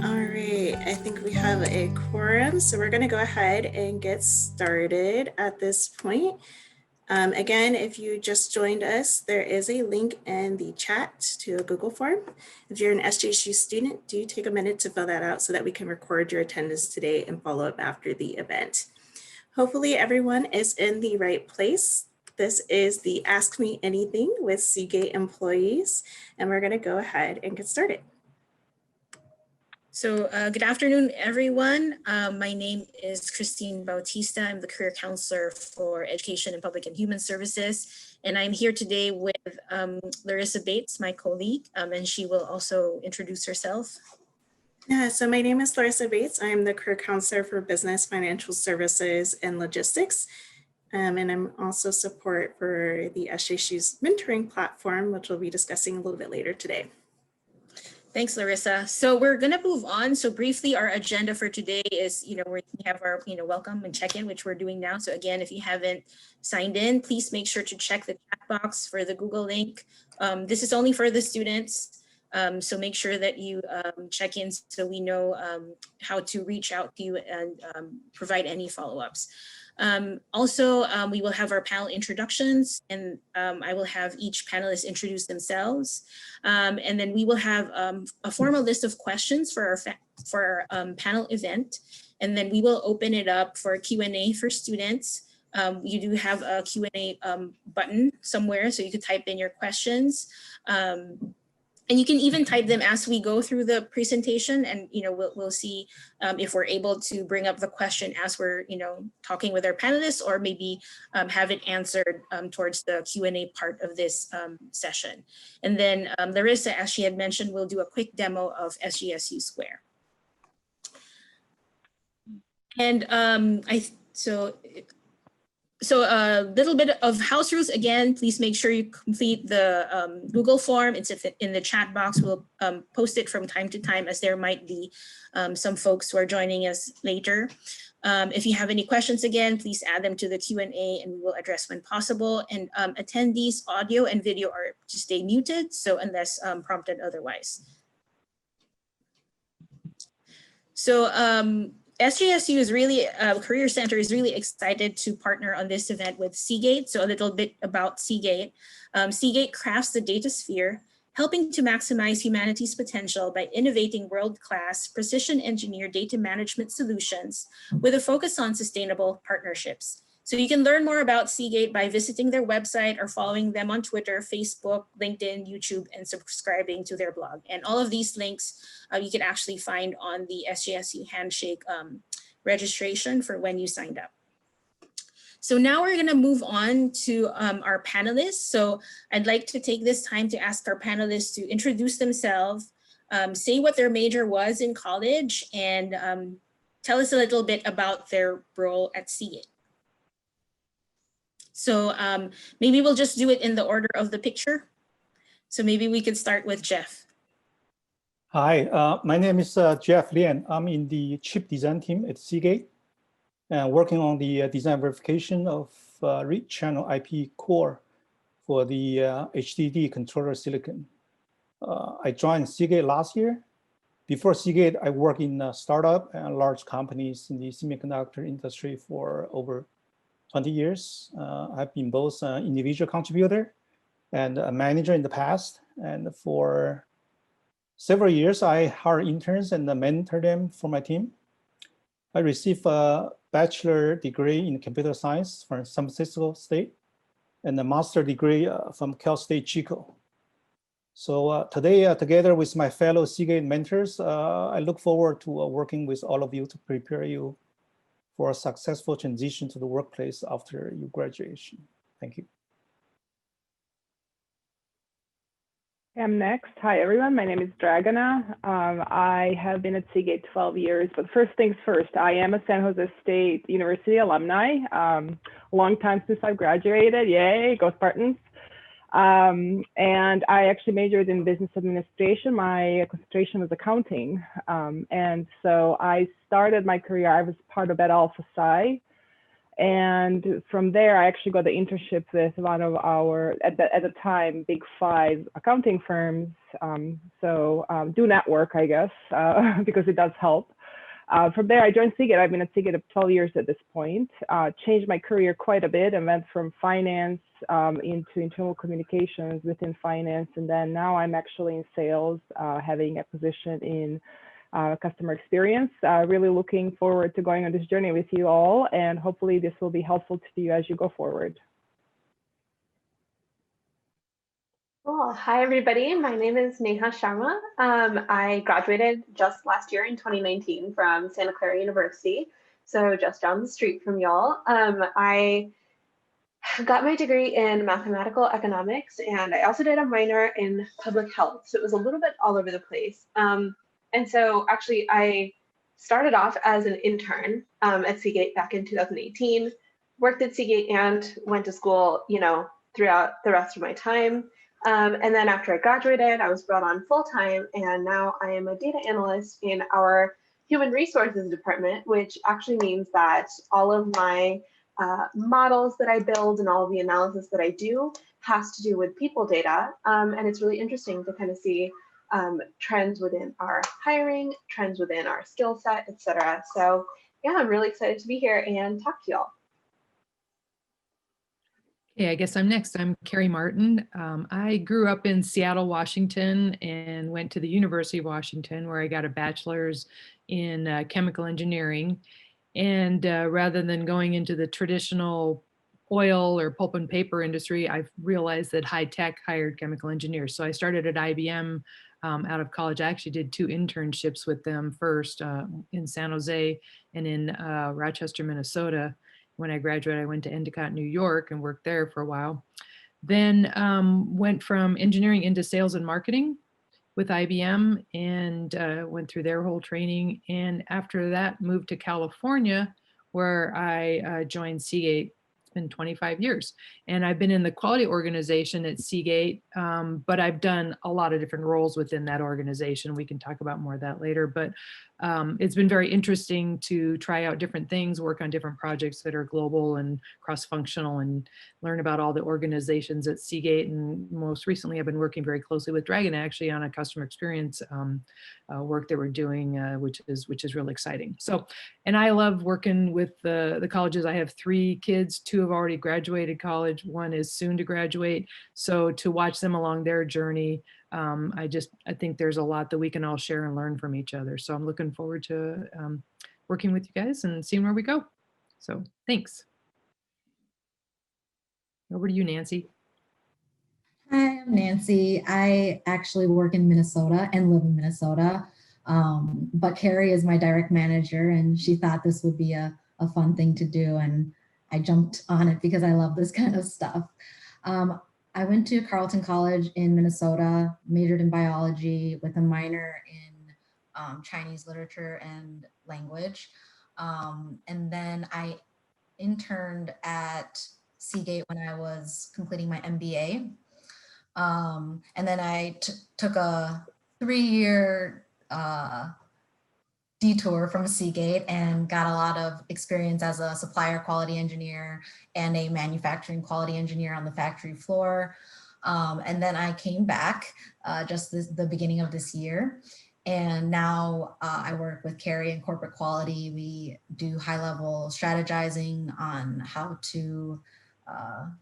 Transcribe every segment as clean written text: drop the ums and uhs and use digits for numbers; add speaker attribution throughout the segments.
Speaker 1: All right, I think we have a quorum, so we're going to go ahead and get started at this point. Again, if you just joined us, there is a link in the chat to a Google form. If you're an SJSU student, do take a minute to fill that out so that we can record your attendance today and follow up after the event. Hopefully everyone is in the right place. This is the Ask Me Anything with Seagate employees, and we're going to go ahead and get started.
Speaker 2: So good afternoon, everyone. My name is Christine Bautista. I'm the Career Counselor for Education and Public and Human Services. And I'm here today with Larissa Bates, my colleague, and she will also introduce herself.
Speaker 1: Yeah, so my name is Larissa Bates. I'm the Career Counselor for Business, Financial Services, and Logistics. And I'm also support for the SJSU's mentoring platform, which we'll be discussing a little bit later today.
Speaker 2: Thanks, Larissa. So we're going to move on. So briefly, our agenda for today is, we have our, welcome and check-in, which we're doing now. So again, if you haven't signed in, please make sure to check the chat box for the Google link. This is only for the students. So make sure that you check in so we know how to reach out to you and provide any follow-ups. Also, we will have our panel introductions, and I will have each panelist introduce themselves. And then we will have a formal list of questions for our panel event. And then we will open it up for Q&A for students. You do have a Q&A button somewhere, so you could type in your questions. And you can even type them as we go through the presentation, and we'll see if we're able to bring up the question as we're talking with our panelists, or maybe have it answered towards the Q&A part of this session. And then Larissa, as she had mentioned, will do a quick demo of SJSU Square. And So a little bit of house rules. Again, please make sure you complete the Google form. It's in the chat box. We'll post it from time to time, as there might be some folks who are joining us later. If you have any questions, again, please add them to the Q&A and we will address when possible. And attendees' audio and video are to stay muted, so unless prompted otherwise. So SJSU is really, Career Center is really excited to partner on this event with Seagate. So a little bit about Seagate. Seagate crafts the data sphere, helping to maximize humanity's potential by innovating world-class precision engineered data management solutions with a focus on sustainable partnerships. So you can learn more about Seagate by visiting their website or following them on Twitter, Facebook, LinkedIn, YouTube, and subscribing to their blog. And all of these links you can actually find on the SJSU Handshake registration for when you signed up. So now we're going to move on to our panelists. So I'd like to take this time to ask our panelists to introduce themselves, say what their major was in college, and tell us a little bit about their role at Seagate. So maybe we'll just do it in the order of the picture. So maybe we could start with Jeff.
Speaker 3: Hi, my name is Jeff Lian. I'm in the chip design team at Seagate, and working on the design verification of read channel IP core for the HDD controller silicon. I joined Seagate last year. Before Seagate, I worked in startup and large companies in the semiconductor industry for over 20 years. I've been both an individual contributor and a manager in the past. And for several years, I hired interns and mentored them for my team. I received a bachelor degree in computer science from San Francisco State and a master degree from Cal State Chico. So today, together with my fellow Seagate mentors, I look forward to working with all of you to prepare you for a successful transition to the workplace after your graduation. Thank you.
Speaker 4: I'm next. Hi, everyone. My name is Dragana. I have been at Seagate 12 years, but first things first, I am a San Jose State University alumni. A long time since I've graduated. Yay, go Spartans. And I actually majored in business administration. My concentration was accounting. And so I started my career, I was part of Beta Alpha Psi. And from there, I actually got the internship with one of our, at the time, big 5 accounting firms. Do network, I guess, because it does help. From there, I joined Seagate. I've been at Seagate 12 years at this point. Changed my career quite a bit and went from finance into internal communications within finance. And then now I'm actually in sales, having a position in customer experience. Really looking forward to going on this journey with you all, and hopefully this will be helpful to you as you go forward.
Speaker 5: Cool. Hi, everybody. My name is Neha Sharma. I graduated just last year in 2019 from Santa Clara University, so just down the street from y'all. I got my degree in mathematical economics, and I also did a minor in public health, so it was a little bit all over the place. And so actually, I started off as an intern at Seagate back in 2018, worked at Seagate and went to school, throughout the rest of my time. And then after I graduated, I was brought on full-time, and now I am a data analyst in our human resources department, which actually means that all of my models that I build and all of the analysis that I do has to do with people data. And it's really interesting to kind of see trends within our hiring, trends within our skill set, et cetera. So yeah, I'm really excited to be here and talk to y'all.
Speaker 6: Okay, I guess I'm next. I'm Carrie Martin. I grew up in Seattle, Washington, and went to the University of Washington, where I got a bachelor's in chemical engineering. And rather than going into the traditional oil or pulp and paper industry, I've realized that high tech hired chemical engineers. So I started at IBM out of college. I actually did 2 internships with them, first in San Jose and in Rochester, Minnesota. When I graduated, I went to Endicott, New York, and worked there for a while. Then went from engineering into sales and marketing with IBM, and went through their whole training. And after that, moved to California, where I joined Seagate. It's been 25 years. And I've been in the quality organization at Seagate, but I've done a lot of different roles within that organization. We can talk about more of that later, but it's been very interesting to try out different things, work on different projects that are global and cross-functional, and learn about all the organizations at Seagate. And most recently, I've been working very closely with Dragon, actually, on a customer experience work that we're doing, which is really exciting. So, and I love working with the colleges. I have 3 kids. 2 have already graduated college. 1 is soon to graduate. So to watch them along their journey, I think there's a lot that we can all share and learn from each other. So I'm looking forward to working with you guys and seeing where we go. So thanks. Over to you, Nancy.
Speaker 7: Hi, I'm Nancy. I actually work in Minnesota and live in Minnesota, but Carrie is my direct manager, and she thought this would be a fun thing to do, and I jumped on it because I love this kind of stuff. I went to Carleton College in Minnesota, majored in biology with a minor in Chinese literature and language. And then I interned at Seagate when I was completing my MBA. And then I took a 3-year detour from Seagate and got a lot of experience as a supplier quality engineer and a manufacturing quality engineer on the factory floor. And then I came back just the beginning of this year. And now I work with Carrie in corporate quality. We do high-level strategizing on how to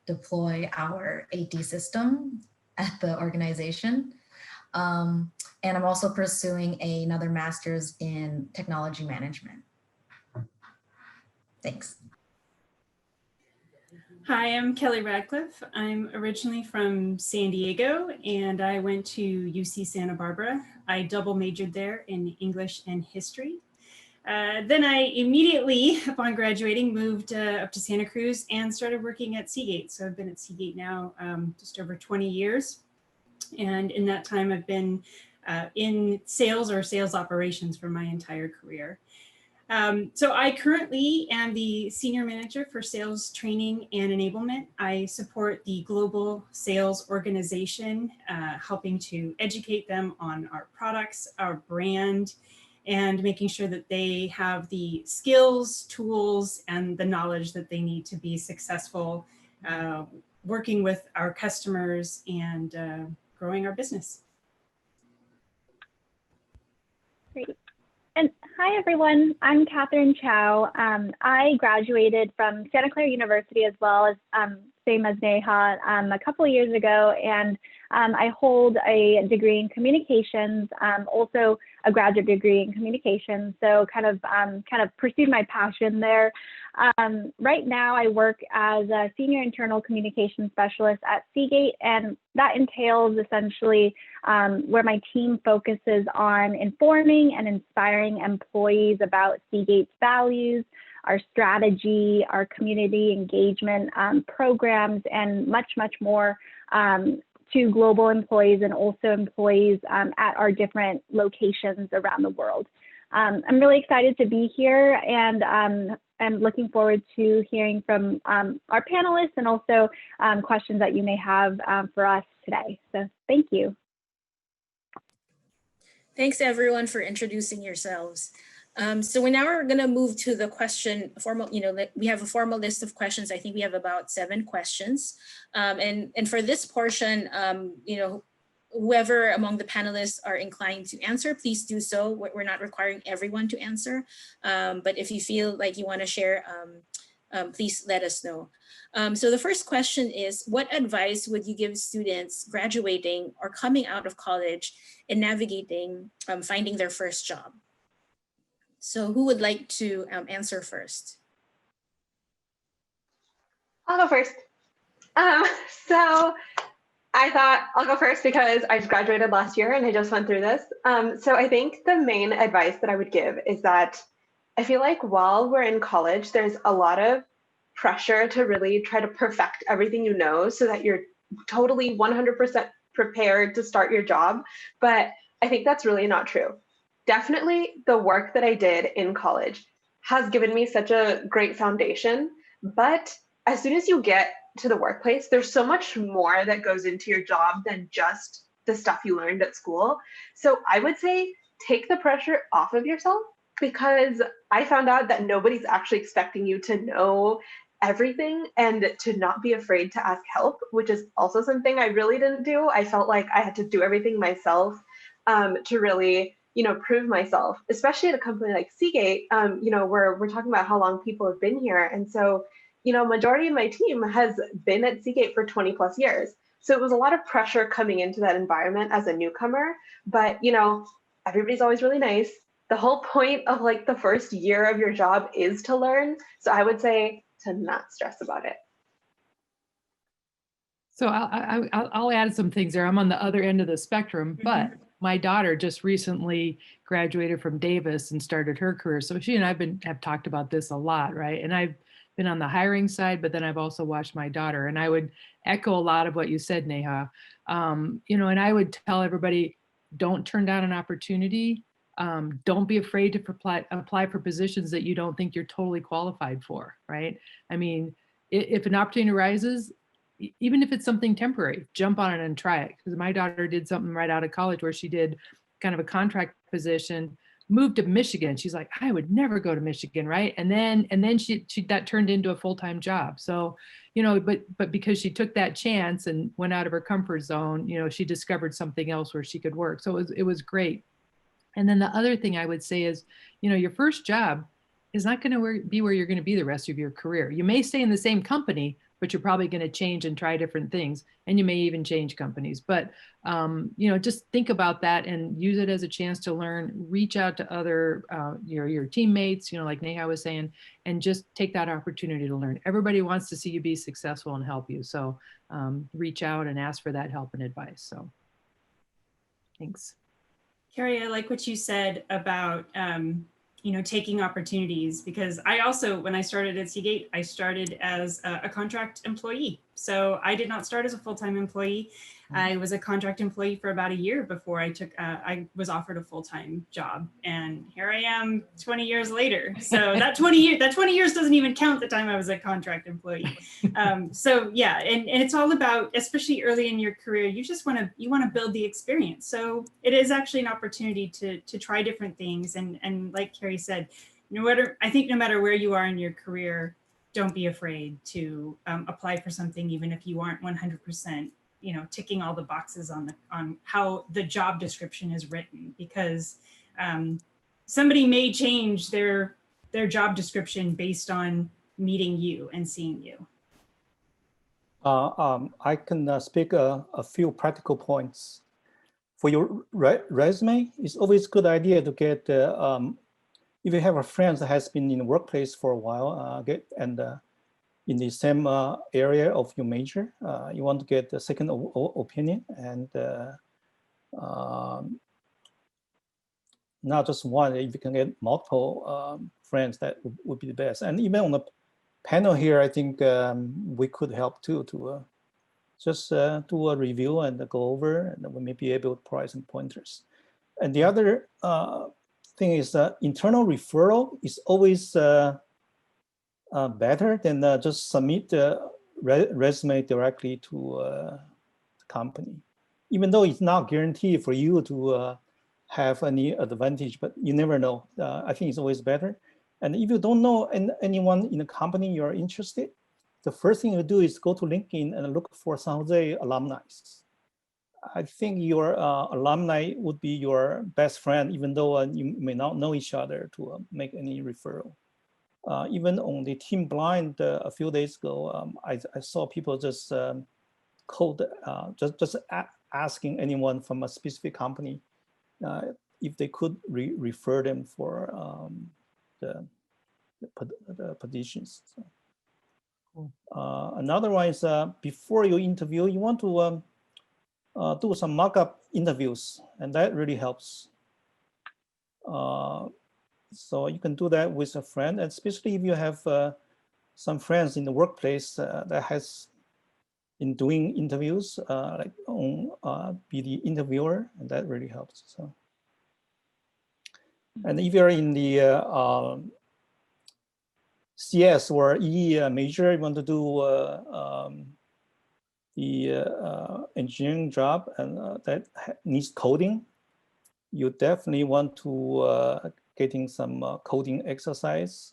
Speaker 7: deploy our AD system at the organization. And I'm also pursuing another master's in technology management. Thanks.
Speaker 8: Hi, I'm Kelly Radcliffe. I'm originally from San Diego, and I went to UC Santa Barbara. I double majored there in English and history. Then I immediately, upon graduating, moved up to Santa Cruz and started working at Seagate. So I've been at Seagate now just over 20 years. And in that time, I've been in sales or sales operations for my entire career. So I currently am the senior manager for sales training and enablement. I support the global sales organization, helping to educate them on our products, our brand, and making sure that they have the skills, tools, and the knowledge that they need to be successful working with our customers and growing our business.
Speaker 9: Great. And hi, everyone. I'm Catherine Chow. I graduated from Santa Clara University as well as same as Neha a couple of years ago, and I hold a degree in communications, also a graduate degree in communications. So kind of pursued my passion there. Right now, I work as a senior internal communication specialist at Seagate, and that entails essentially where my team focuses on informing and inspiring employees about Seagate's values, our strategy, our community engagement programs, and much, much more to global employees and also employees at our different locations around the world. I'm really excited to be here, and I'm looking forward to hearing from our panelists and also questions that you may have for us today. So thank you.
Speaker 2: Thanks everyone for introducing yourselves. So now we're going to move to the we have a formal list of questions. I think we have about 7 questions. And for this portion, whoever among the panelists are inclined to answer, please do so. We're not requiring everyone to answer, but if you feel like you want to share, please let us know. So the first question is, what advice would you give students graduating or coming out of college in navigating finding their first job? So who would like to answer first?
Speaker 5: I'll go first. So I thought I'll go first because I just graduated last year and I just went through this. So I think the main advice that I would give is that I feel like while we're in college, there's a lot of pressure to really try to perfect everything you know so that you're totally 100% prepared to start your job. But I think that's really not true. Definitely the work that I did in college has given me such a great foundation. But as soon as you get to the workplace, there's so much more that goes into your job than just the stuff you learned at school. So I would say take the pressure off of yourself, because I found out that nobody's actually expecting you to know everything and to not be afraid to ask help, which is also something I really didn't do. I felt like I had to do everything myself to really, prove myself, especially at a company like Seagate, where we're talking about how long people have been here. And so, majority of my team has been at Seagate for 20 plus years. So it was a lot of pressure coming into that environment as a newcomer, but, everybody's always really nice. The whole point of like the first year of your job is to learn. So I would say to not stress about it.
Speaker 6: So I'll add some things there. I'm on the other end of the spectrum, but my daughter just recently graduated from Davis and started her career. So she and I have talked about this a lot, right? And I've been on the hiring side, but then I've also watched my daughter. And I would echo a lot of what you said, Neha. And I would tell everybody, don't turn down an opportunity. Don't be afraid to apply for positions that you don't think you're totally qualified for, right? I mean, if an opportunity arises, even if it's something temporary, jump on it and try it. Because my daughter did something right out of college where she did kind of a contract position, moved to Michigan. She's like, I would never go to Michigan, right? And then she that turned into a full-time job. So, but because she took that chance and went out of her comfort zone, she discovered something else where she could work. So it was great. And then the other thing I would say is, your first job is not going to be where you're going to be the rest of your career. You may stay in the same company, but you're probably going to change and try different things. And you may even change companies. But, just think about that and use it as a chance to learn, reach out to other, your teammates, like Neha was saying, and just take that opportunity to learn. Everybody wants to see you be successful and help you. So reach out and ask for that help and advice. So thanks.
Speaker 8: Carrie, I like what you said about, taking opportunities, because I also, when I started at Seagate, I started as a contract employee. So I did not start as a full-time employee. I was a contract employee for about a year before I was offered a full-time job, and here I am 20 years later. So that 20 years doesn't even count the time I was a contract employee. So yeah, and it's all about, especially early in your career, you want to build the experience. So it is actually an opportunity to try different things, and like Carrie said, I think no matter where you are in your career, don't be afraid to apply for something, even if you aren't 100%, ticking all the boxes on how the job description is written, because somebody may change their job description based on meeting you and seeing you.
Speaker 3: I can speak a few practical points. For your resume, it's always a good idea to get, if you have a friend that has been in the workplace for a while, in the same area of your major, you want to get a second opinion, and not just one. If you can get multiple friends, that would be the best. And even on the panel here, I think we could help too, to just do a review and go over, and we may be able to provide some pointers. And the other thing is internal referral is always better than just submit the resume directly to the company. Even though it's not guaranteed for you to have any advantage, but you never know. I think it's always better. And if you don't know anyone in the company you're interested, the first thing you do is go to LinkedIn and look for San Jose alumni. I think your alumni would be your best friend, even though you may not know each other, to make any referral. Even on the Team Blind a few days ago, I saw people just just asking anyone from a specific company if they could refer them for the positions. So. Another one is before you interview, you want to do some mock-up interviews, and that really helps. So you can do that with a friend, and especially if you have some friends in the workplace that has been doing interviews, like be the interviewer, and that really helps. So, and if you're in the CS or E major, you want to do the engineering job, and that needs coding, you definitely want to getting some coding exercise.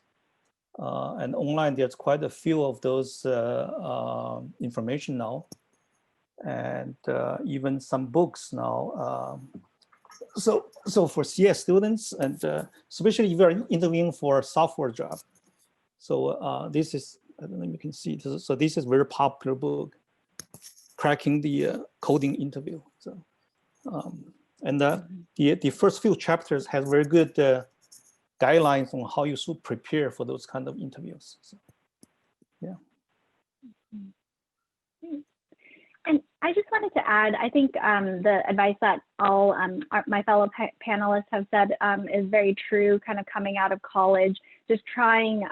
Speaker 3: And online, there's quite a few of those information now, and even some books now. So for CS students, and especially if you're interviewing for a software job. So this is, I don't know if you can see this. So this is a very popular book, Cracking the Coding Interview. So, and the first few chapters have very good guidelines on how you should prepare for those kind of interviews. So, yeah.
Speaker 9: And I just wanted to add, I think the advice that all my fellow panelists have said is very true, kind of coming out of college, just trying,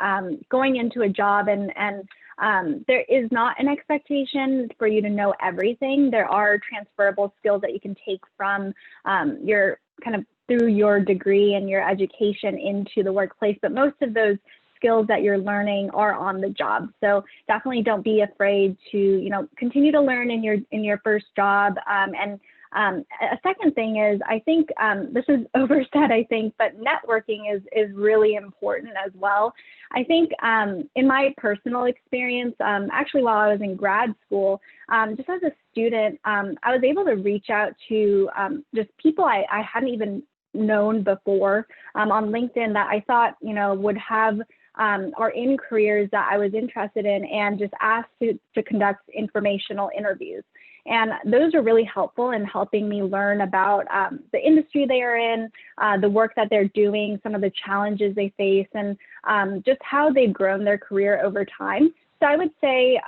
Speaker 9: going into a job, and there is not an expectation for you to know everything. There are transferable skills that you can take from your kind of through your degree and your education into the workplace, but most of those skills that you're learning are on the job. So definitely don't be afraid to, continue to learn in your first job. And a second thing is, I think this is oversaid, I think, but networking is really important as well. I think in my personal experience, actually while I was in grad school, just as a student, I was able to reach out to just people I hadn't even known before on LinkedIn that I thought, would have or in careers that I was interested in, and just asked to conduct informational interviews. And those are really helpful in helping me learn about the industry they are in, the work that they're doing, some of the challenges they face, and just how they've grown their career over time. So I would say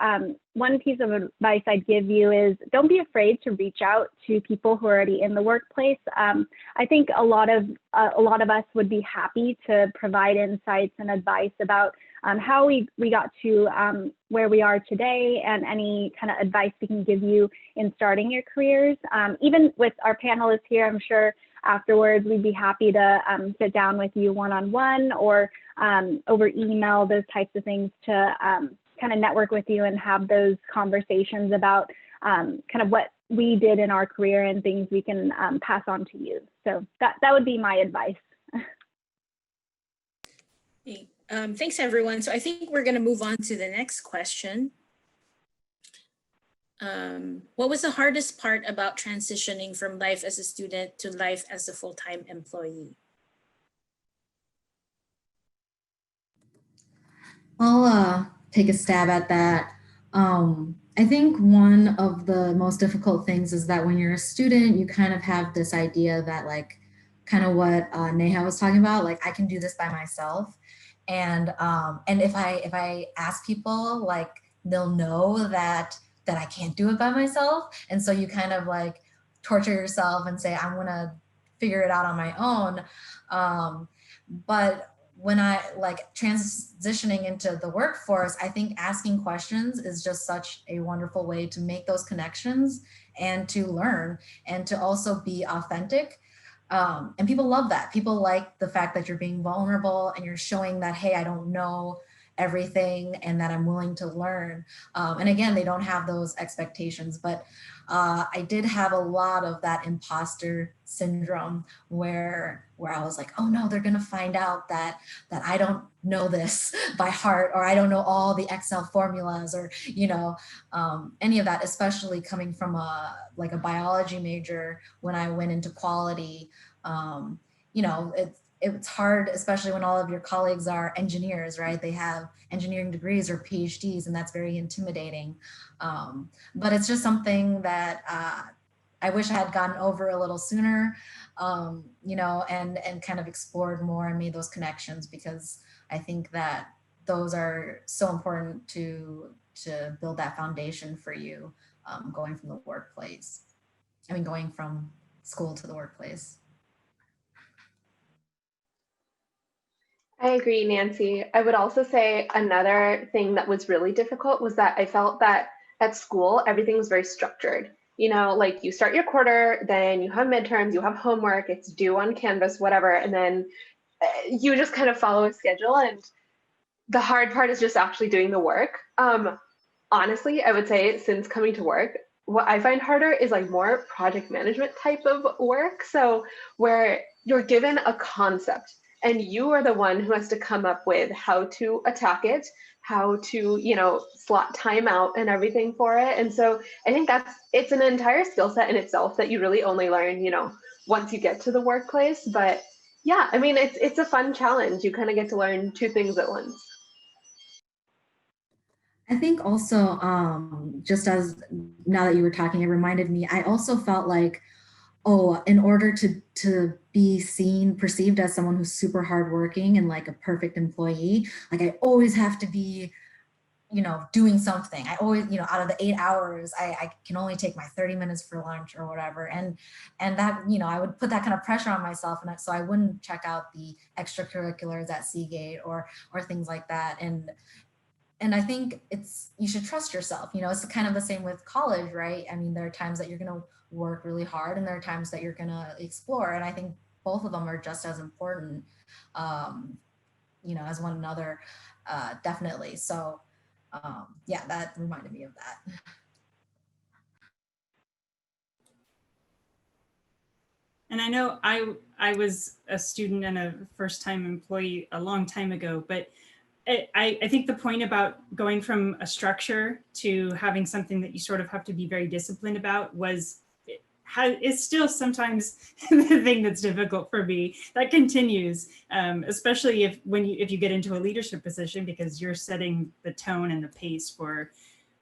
Speaker 9: one piece of advice I'd give you is don't be afraid to reach out to people who are already in the workplace. I think a lot of us would be happy to provide insights and advice about how we got to where we are today, and any kind of advice we can give you in starting your careers. Even with our panelists here, I'm sure afterwards we'd be happy to sit down with you one-on-one or over email, those types of things, to kind of network with you and have those conversations about kind of what we did in our career and things we can pass on to you. So that would be my advice.
Speaker 2: Thanks, everyone. So I think we're going to move on to the next question. What was the hardest part about transitioning from life as a student to life as a full-time employee?
Speaker 7: I'll take a stab at that. I think one of the most difficult things is that when you're a student, you kind of have this idea that, like, kind of what Neha was talking about, like, I can do this by myself. And if I ask people, like, they'll know that I can't do it by myself. And so you kind of like torture yourself and say, I'm gonna figure it out on my own. But when I like transitioning into the workforce, I think asking questions is just such a wonderful way to make those connections and to learn and to also be authentic. And people love that. People like the fact that you're being vulnerable and you're showing that, hey, I don't know everything and that I'm willing to learn. And again, they don't have those expectations, but I did have a lot of that imposter syndrome where I was like, oh no, they're gonna find out that I don't know this by heart, or I don't know all the Excel formulas, or any of that, especially coming from a biology major. When I went into quality, it's hard, especially when all of your colleagues are engineers, right? They have engineering degrees or PhDs, and that's very intimidating. But it's just something that I wish I had gotten over a little sooner, and kind of explored more and made those connections, because I think that those are so important to build that foundation for you going from the workplace. Going from school to the workplace.
Speaker 5: I agree, Nancy. I would also say another thing that was really difficult was that I felt that at school, everything was very structured. Like you start your quarter, then you have midterms, you have homework, it's due on Canvas, whatever, and then you just kind of follow a schedule. And the hard part is just actually doing the work. Honestly, I would say since coming to work, what I find harder is like more project management type of work. So where you're given a concept and you are the one who has to come up with how to attack it, how to, slot time out and everything for it. And so I think it's an entire skill set in itself that you really only learn, once you get to the workplace. But yeah, it's a fun challenge. You kind of get to learn two things at once.
Speaker 7: I think also, just as now that you were talking, it reminded me, I also felt like, in order to be perceived as someone who's super hardworking and like a perfect employee, like I always have to be, doing something. I always, out of the 8 hours, I can only take my 30 minutes for lunch or whatever. And that, I would put that kind of pressure on myself. And so I wouldn't check out the extracurriculars at Seagate or things like that. And I think you should trust yourself. It's kind of the same with college, right? There are times that you're going to work really hard and there are times that you're going to explore. And I think both of them are just as important, as one another, definitely. So yeah, that reminded me of that.
Speaker 8: And I know I was a student and a first-time employee a long time ago, but I think the point about going from a structure to having something that you sort of have to be very disciplined about it's still sometimes the thing that's difficult for me. That continues, especially if you get into a leadership position, because you're setting the tone and the pace for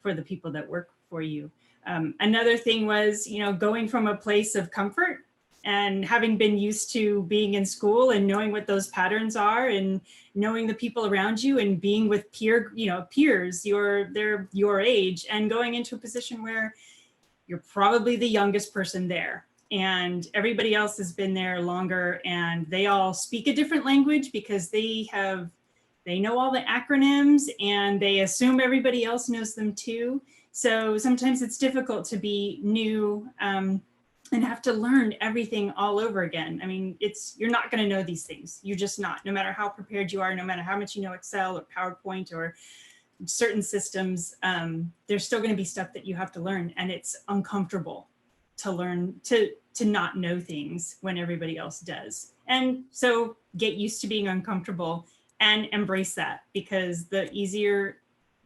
Speaker 8: the people that work for you. Another thing was, going from a place of comfort And having been used to being in school and knowing what those patterns are and knowing the people around you and being with peers, they're your age, and going into a position where you're probably the youngest person there and everybody else has been there longer, and they all speak a different language because they know all the acronyms and they assume everybody else knows them too. So sometimes it's difficult to be new and have to learn everything all over again. I mean, you're not going to know these things. You're just not, no matter how prepared you are, no matter how much you know Excel or PowerPoint or certain systems, there's still going to be stuff that you have to learn, and it's uncomfortable to learn to not know things when everybody else does. And so get used to being uncomfortable and embrace that, because the easier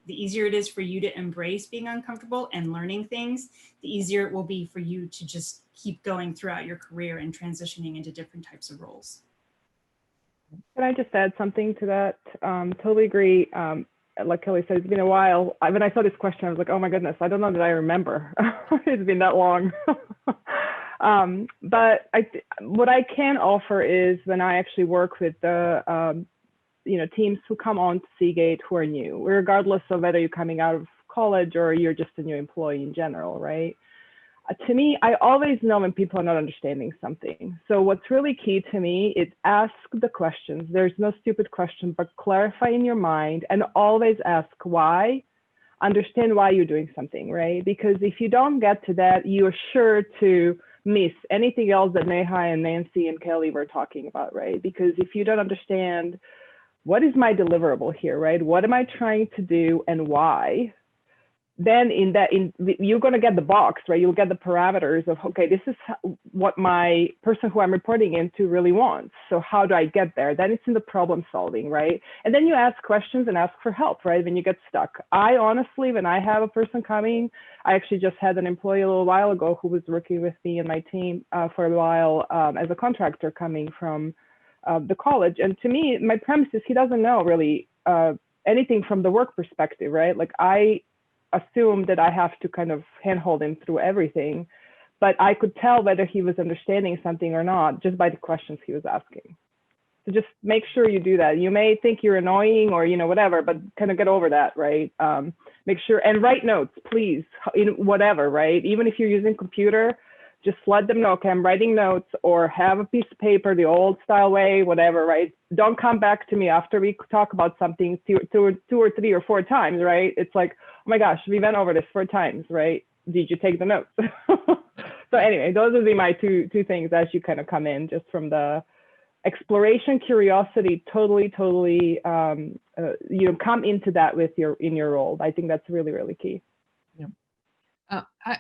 Speaker 8: it is for you to embrace being uncomfortable and learning things, the easier it will be for you to just keep going throughout your career and transitioning into different types of roles.
Speaker 4: Can I just add something to that? Totally agree. Like Kelly said, it's been a while. When I saw this question, I was like, oh my goodness, I don't know that I remember. It's been that long. But what I can offer is when I actually work with the teams who come on to Seagate who are new, regardless of whether you're coming out of college or you're just a new employee in general, right? To me, I always know when people are not understanding something. So what's really key to me is ask the questions. There's no stupid question, but clarify in your mind and always ask why. Understand why you're doing something, right? Because if you don't get to that, you're sure to miss anything else that Neha and Nancy and Kelly were talking about, right? Because if you don't understand what is my deliverable here, right? What am I trying to do and why? Then you're going to get the box, right? You'll get the parameters of, okay, this is what my person who I'm reporting into really wants. So how do I get there? Then it's in the problem solving, right? And then you ask questions and ask for help, right? When you get stuck. I honestly, when I have a person coming, I actually just had an employee a little while ago who was working with me and my team for a while as a contractor coming from the college. And to me, my premise is he doesn't know really anything from the work perspective, right? Like I assume that I have to kind of handhold him through everything, but I could tell whether he was understanding something or not just by the questions he was asking. So just make sure you do that. You may think you're annoying or, whatever, but kind of get over that, right? Make sure and write notes, please, whatever, right? Even if you're using computer, just let them know, okay, I'm writing notes, or have a piece of paper, the old style way, whatever, right? Don't come back to me after we talk about something two or three or four times, right? It's like, oh my gosh, we went over this 4 times, right? Did you take the notes? So anyway, those would be my two things as you kind of come in, just from the exploration, curiosity, totally, come into that in your role. I think that's really, really key.
Speaker 6: Yeah.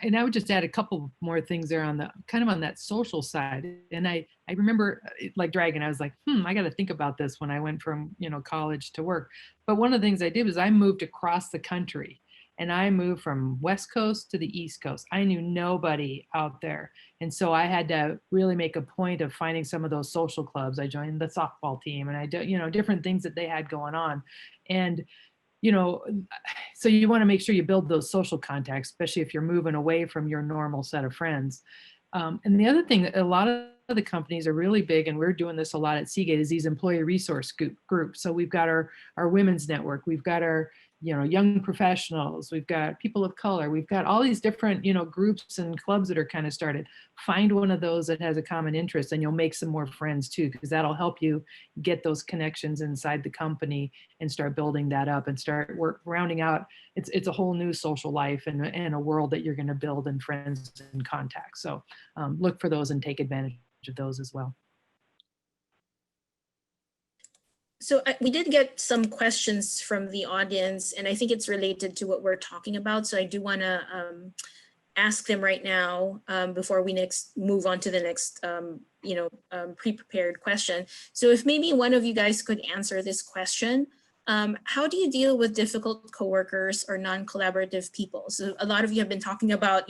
Speaker 6: And I would just add a couple more things there on that social side. And I remember, like Dragon, I was like, I got to think about this when I went from college to work. But one of the things I did was I moved across the country, and I moved from West Coast to the East Coast. I knew nobody out there, and so I had to really make a point of finding some of those social clubs. I joined the softball team, and I did different things that they had going on, and so you want to make sure you build those social contacts, especially if you're moving away from your normal set of friends. And the other thing that a lot of the companies are really big, and we're doing this a lot at Seagate, is these employee resource groups. So we've got our women's network, we've got our young professionals, we've got people of color, we've got all these different groups and clubs that are kind of started. Find one of those that has a common interest, and you'll make some more friends too, because that'll help you get those connections inside the company and start building that up and start rounding out. It's a whole new social life and a world that you're going to build, and friends and contacts. So look for those and take advantage of those as well.
Speaker 2: So we did get some questions from the audience, and I think it's related to what we're talking about. So I do want to ask them right now before we next move on to the next pre-prepared question. So if maybe one of you guys could answer this question. How do you deal with difficult coworkers or non-collaborative people? So a lot of you have been talking about,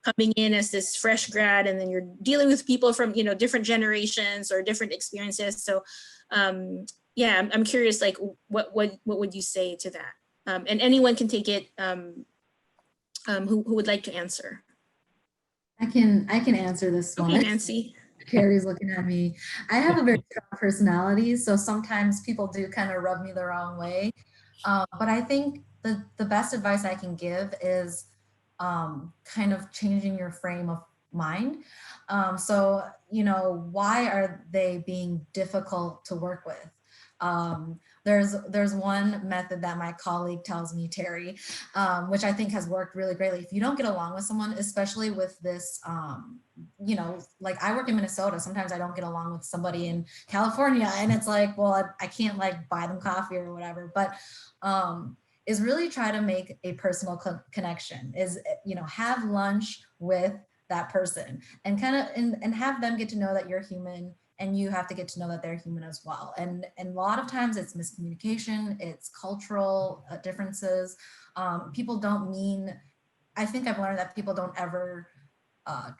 Speaker 2: coming in as this fresh grad, and then you're dealing with people from, different generations or different experiences. So yeah, I'm curious, like, what would you say to that? And anyone can take it, who would like to answer.
Speaker 7: I can answer this one.
Speaker 2: Okay, Nancy.
Speaker 7: Carrie's looking at me. I have a very strong personality, so sometimes people do kind of rub me the wrong way. But I think the best advice I can give is kind of changing your frame of mind. So, you know, why are they being difficult to work with? There's one method that my colleague tells me, Terry, which I think has worked really greatly. If you don't get along with someone, especially with this, you know, like I work in Minnesota, sometimes I don't get along with somebody in California, and it's like, well, I can't like buy them coffee or whatever, but is really try to make a personal connection, is, you know, have lunch with that person and kind of, and have them get to know that you're human, and you have to get to know that they're human as well. And a lot of times it's miscommunication, it's cultural differences. People don't mean, I think I've learned that people don't ever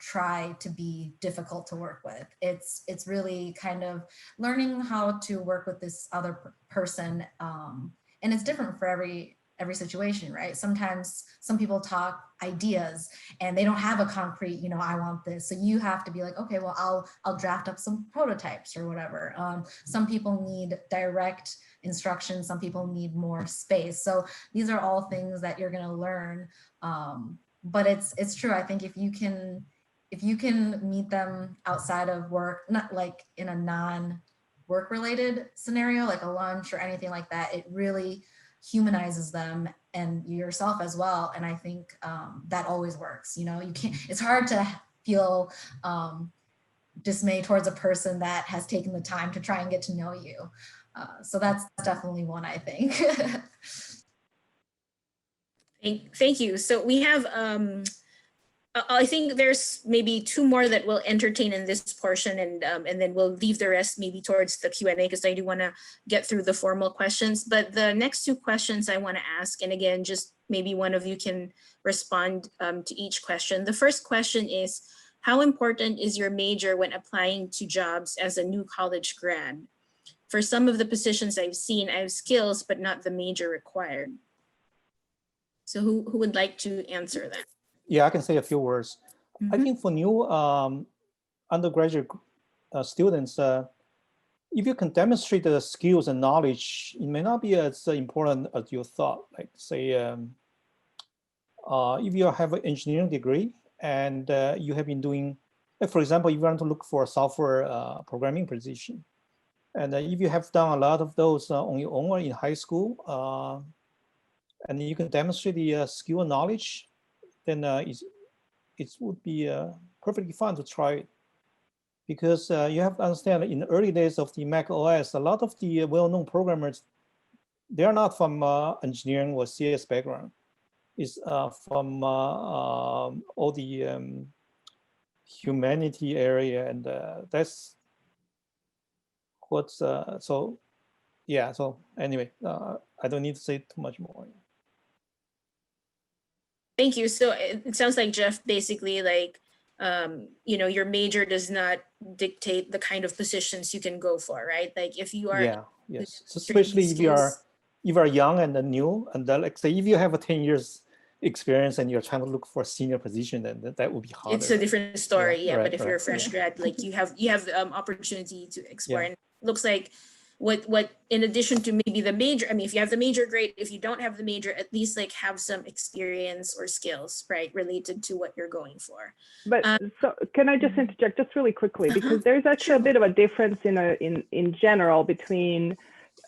Speaker 7: try to be difficult to work with. It's really kind of learning how to work with this other person. And it's different for every situation, right? Sometimes some people talk ideas and they don't have a concrete, you know, I want this. So you have to be like, okay, well, I'll draft up some prototypes or whatever. Some people need direct instructions. Some people need more space. So these are all things that you're going to learn. But it's true. I think if you can meet them outside of work, not like in a non-work related scenario, like a lunch or anything like that, it really humanizes them and yourself as well. And I think that always works. You know, you can't, it's hard to feel dismay towards a person that has taken the time to try and get to know you. So that's definitely one, I think.
Speaker 2: Thank you. So we have, I think there's maybe two more that we'll entertain in this portion, and then we'll leave the rest maybe towards the Q&A, because I do want to get through the formal questions. But the next two questions I want to ask, and again, just maybe one of you can respond to each question. The first question is, how important is your major when applying to jobs as a new college grad? For some of the positions I've seen, I have skills, but not the major required. So who would like to answer that?
Speaker 3: Yeah, I can say a few words. I think for new undergraduate students, if you can demonstrate the skills and knowledge, it may not be as important as you thought. Like say, if you have an engineering degree and you have been doing, like for example, if you want to look for a software programming position, and if you have done a lot of those on your own or in high school, and you can demonstrate the skill and knowledge, then it would be perfectly fine to try it. Because you have to understand, in the early days of the Mac OS, a lot of the well-known programmers, they are not from engineering or CS background. It's from all the humanity area, and that's what's, so yeah, so anyway, I don't need to say too much more.
Speaker 2: Thank you. So it sounds like, Jeff, basically like, you know, your major does not dictate the kind of positions you can go for, right? Like if you are,
Speaker 3: yeah, yes, so especially if you are young and new, and like say if you have a 10 years experience and you're trying to look for a senior position, then that would be harder.
Speaker 2: It's a different story, yeah.
Speaker 3: Right,
Speaker 2: but if you're a fresh grad, like you have opportunity to explore.
Speaker 3: Yeah.
Speaker 2: And it looks like what in addition to maybe the major, I mean, if you have the major, great. If you don't have the major, at least like have some experience or skills, right, related to what you're going for.
Speaker 4: But so can I just interject just really quickly, because there's actually a bit of a difference in general between,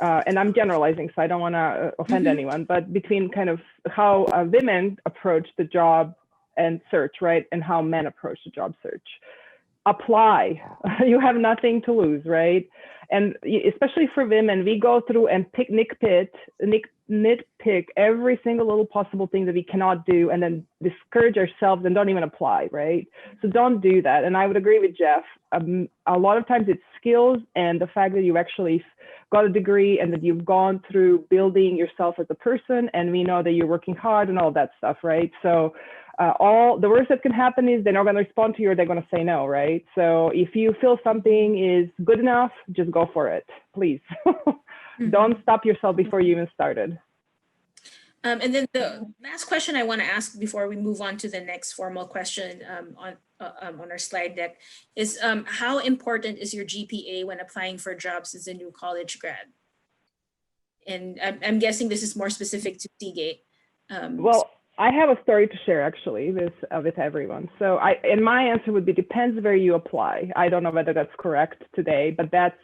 Speaker 4: and I'm generalizing, so I don't want to offend anyone, but between kind of how women approach the job and search, right, and how men approach the job search. Apply. You have nothing to lose, right? And especially for women, we go through and nitpick every single little possible thing that we cannot do, and then discourage ourselves and don't even apply, right? So don't do that. And I would agree with Jeff. A lot of times it's skills and the fact that you actually got a degree and that you've gone through building yourself as a person, and we know that you're working hard and all that stuff, right? So all the worst that can happen is they're not going to respond to you, or they're going to say no, right? So if you feel something is good enough, just go for it, please. Don't stop yourself before you even started.
Speaker 2: And then the last question I want to ask before we move on to the next formal question on our slide deck is how important is your GPA when applying for jobs as a new college grad? And I'm guessing this is more specific to Seagate.
Speaker 4: Well, I have a story to share actually with everyone. So and my answer would be depends where you apply. I don't know whether that's correct today, but that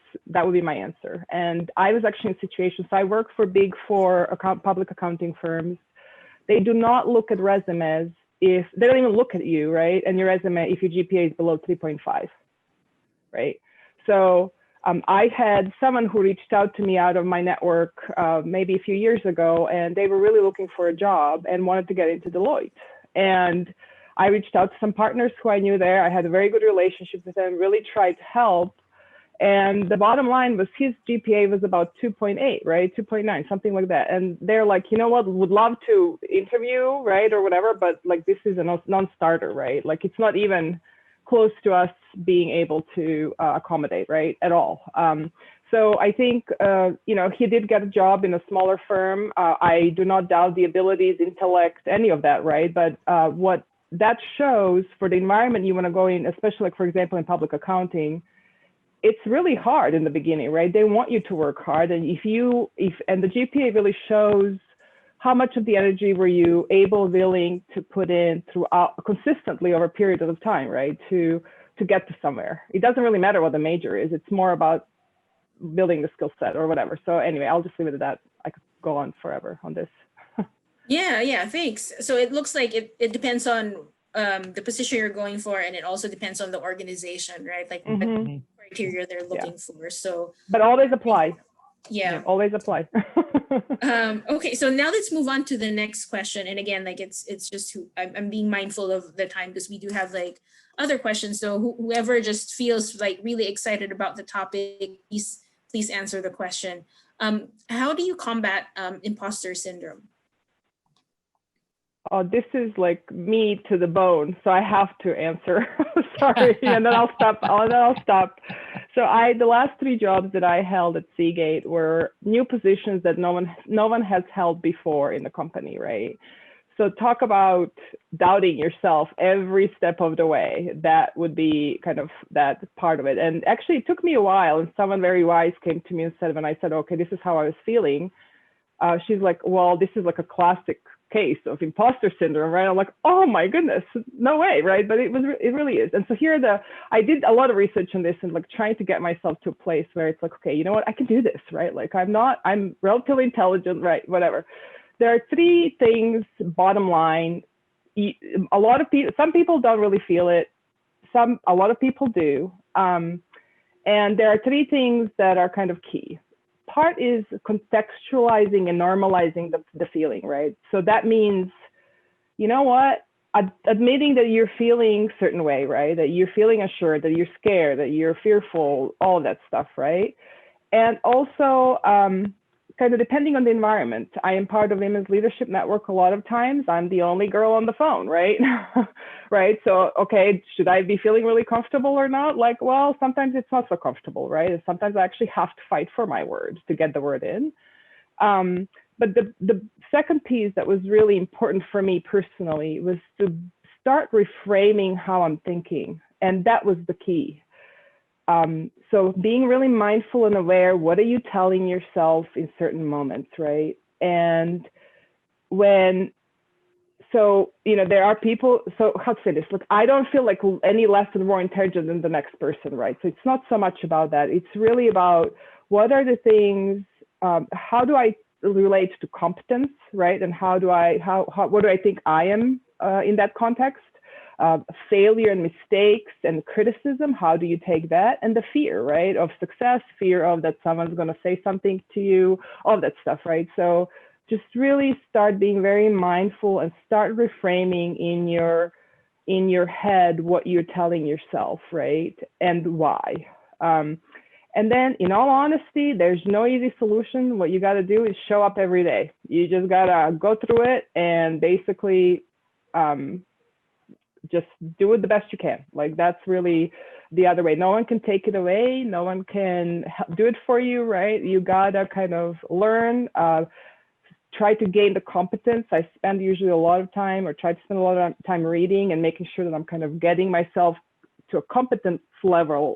Speaker 4: would be my answer. And I was actually in a situation, so I work for big four public accounting firms. They do not look at resumes if they don't even look at you, right? And your resume if your GPA is below 3.5, right? So I had someone who reached out to me out of my network maybe a few years ago, and they were really looking for a job and wanted to get into Deloitte. And I reached out to some partners who I knew there. I had a very good relationship with them, really tried to help. And the bottom line was his GPA was about 2.8, right? 2.9, something like that. And they're like, you know what, would love to interview, right? Or whatever, but like this is a non-starter, right? Like it's not even close to us being able to accommodate, right, at all. So I think, you know, he did get a job in a smaller firm. I do not doubt the abilities, intellect, any of that, right? But what that shows for the environment you want to go in, especially like, for example, in public accounting, it's really hard in the beginning, right? They want you to work hard. And and the GPA really shows how much of the energy were you willing to put in throughout consistently over a period of time, right? To get to somewhere. It doesn't really matter what the major is. It's more about building the skill set or whatever. So anyway, I'll just leave it at that. I could go on forever on this.
Speaker 2: Yeah, thanks. So it looks like it depends on the position you're going for, and it also depends on the organization, right? Like what criteria they're looking for. So,
Speaker 4: but always apply.
Speaker 2: Yeah,
Speaker 4: always apply.
Speaker 2: Okay, so now let's move on to the next question. And again, like it's just I'm being mindful of the time because we do have like other questions. So whoever just feels like really excited about the topic, please answer the question. How do you combat imposter syndrome?
Speaker 4: Oh, this is like me to the bone, so I have to answer. Sorry, and then I'll stop. So the last 3 jobs that I held at Seagate were new positions that no one has held before in the company, right? So talk about doubting yourself every step of the way. That would be kind of that part of it. And actually, it took me a while, and someone very wise came to me and said, when I said, okay, this is how I was feeling, she's like, well, this is like a classic case of imposter syndrome, right? I'm like, oh my goodness, no way, right? But it really is. And so I did a lot of research on this and like trying to get myself to a place where it's like, okay, you know what, I can do this, right? Like I'm relatively intelligent, right? Whatever. There are 3 things, bottom line. Some people don't really feel it. A lot of people do. And there are 3 things that are kind of key. Part is contextualizing and normalizing the feeling, right? So that means, you know what, admitting that you're feeling a certain way, right? That you're feeling assured, that you're scared, that you're fearful, all of that stuff, right? And also kind of depending on the environment. I am part of Women's Leadership Network a lot of times. I'm the only girl on the phone, right? Right. So, okay, should I be feeling really comfortable or not? Like, well, sometimes it's not so comfortable, right? And sometimes I actually have to fight for my word to get the word in. But the second piece that was really important for me personally was to start reframing how I'm thinking. And that was the key. So being really mindful and aware, what are you telling yourself in certain moments, right? And so, you know, there are people, so how to say this, look, I don't feel like any less or more intelligent than the next person, right? So it's not so much about that. It's really about what are the things, how do I relate to competence, right? And what do I think I am in that context? Failure and mistakes and criticism, how do you take that? And the fear, right, of success, fear of that someone's going to say something to you, all that stuff, right? So just really start being very mindful and start reframing in your head what you're telling yourself, right? And why. And then in all honesty, there's no easy solution. What you got to do is show up every day. You just got to go through it and basically just do it the best you can. Like that's really the other way. No one can take it away. No one can do it for you, right? You gotta kind of learn, try to gain the competence. I spend usually a lot of time, or try to spend a lot of time reading and making sure that I'm kind of getting myself to a competence level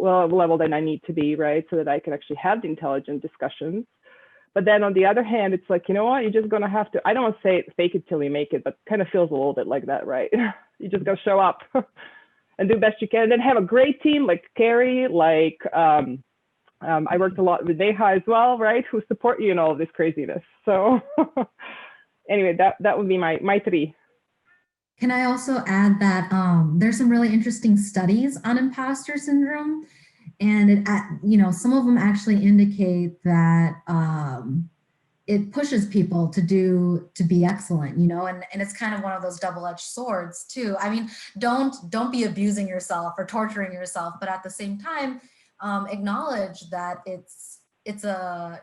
Speaker 4: that I need to be, right? So that I can actually have the intelligent discussions. But then on the other hand, it's like, you know what, you're just gonna have to, I don't want to say fake it till you make it, but kind of feels a little bit like that, right? You just gotta show up and do the best you can. And then have a great team like Carrie, like I worked a lot with Neha as well, right? Who support you in all of this craziness. So anyway, that would be my three.
Speaker 7: Can I also add that there's some really interesting studies on imposter syndrome, and some of them actually indicate that it pushes people to be excellent, and it's kind of one of those double-edged swords too. I mean, don't be abusing yourself or torturing yourself, but at the same time, acknowledge that it's a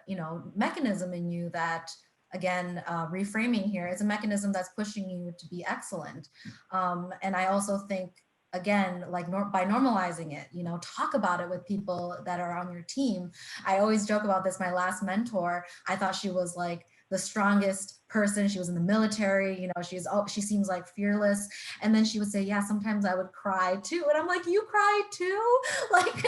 Speaker 7: mechanism in you that, again, reframing here, is a mechanism that's pushing you to be excellent. And I also think, again, like by normalizing it, talk about it with people that are on your team. I always joke about this. My last mentor, I thought she was like the strongest person. She was in the military, she seems like fearless. And then she would say, yeah, sometimes I would cry too. And I'm like, you cry too? Like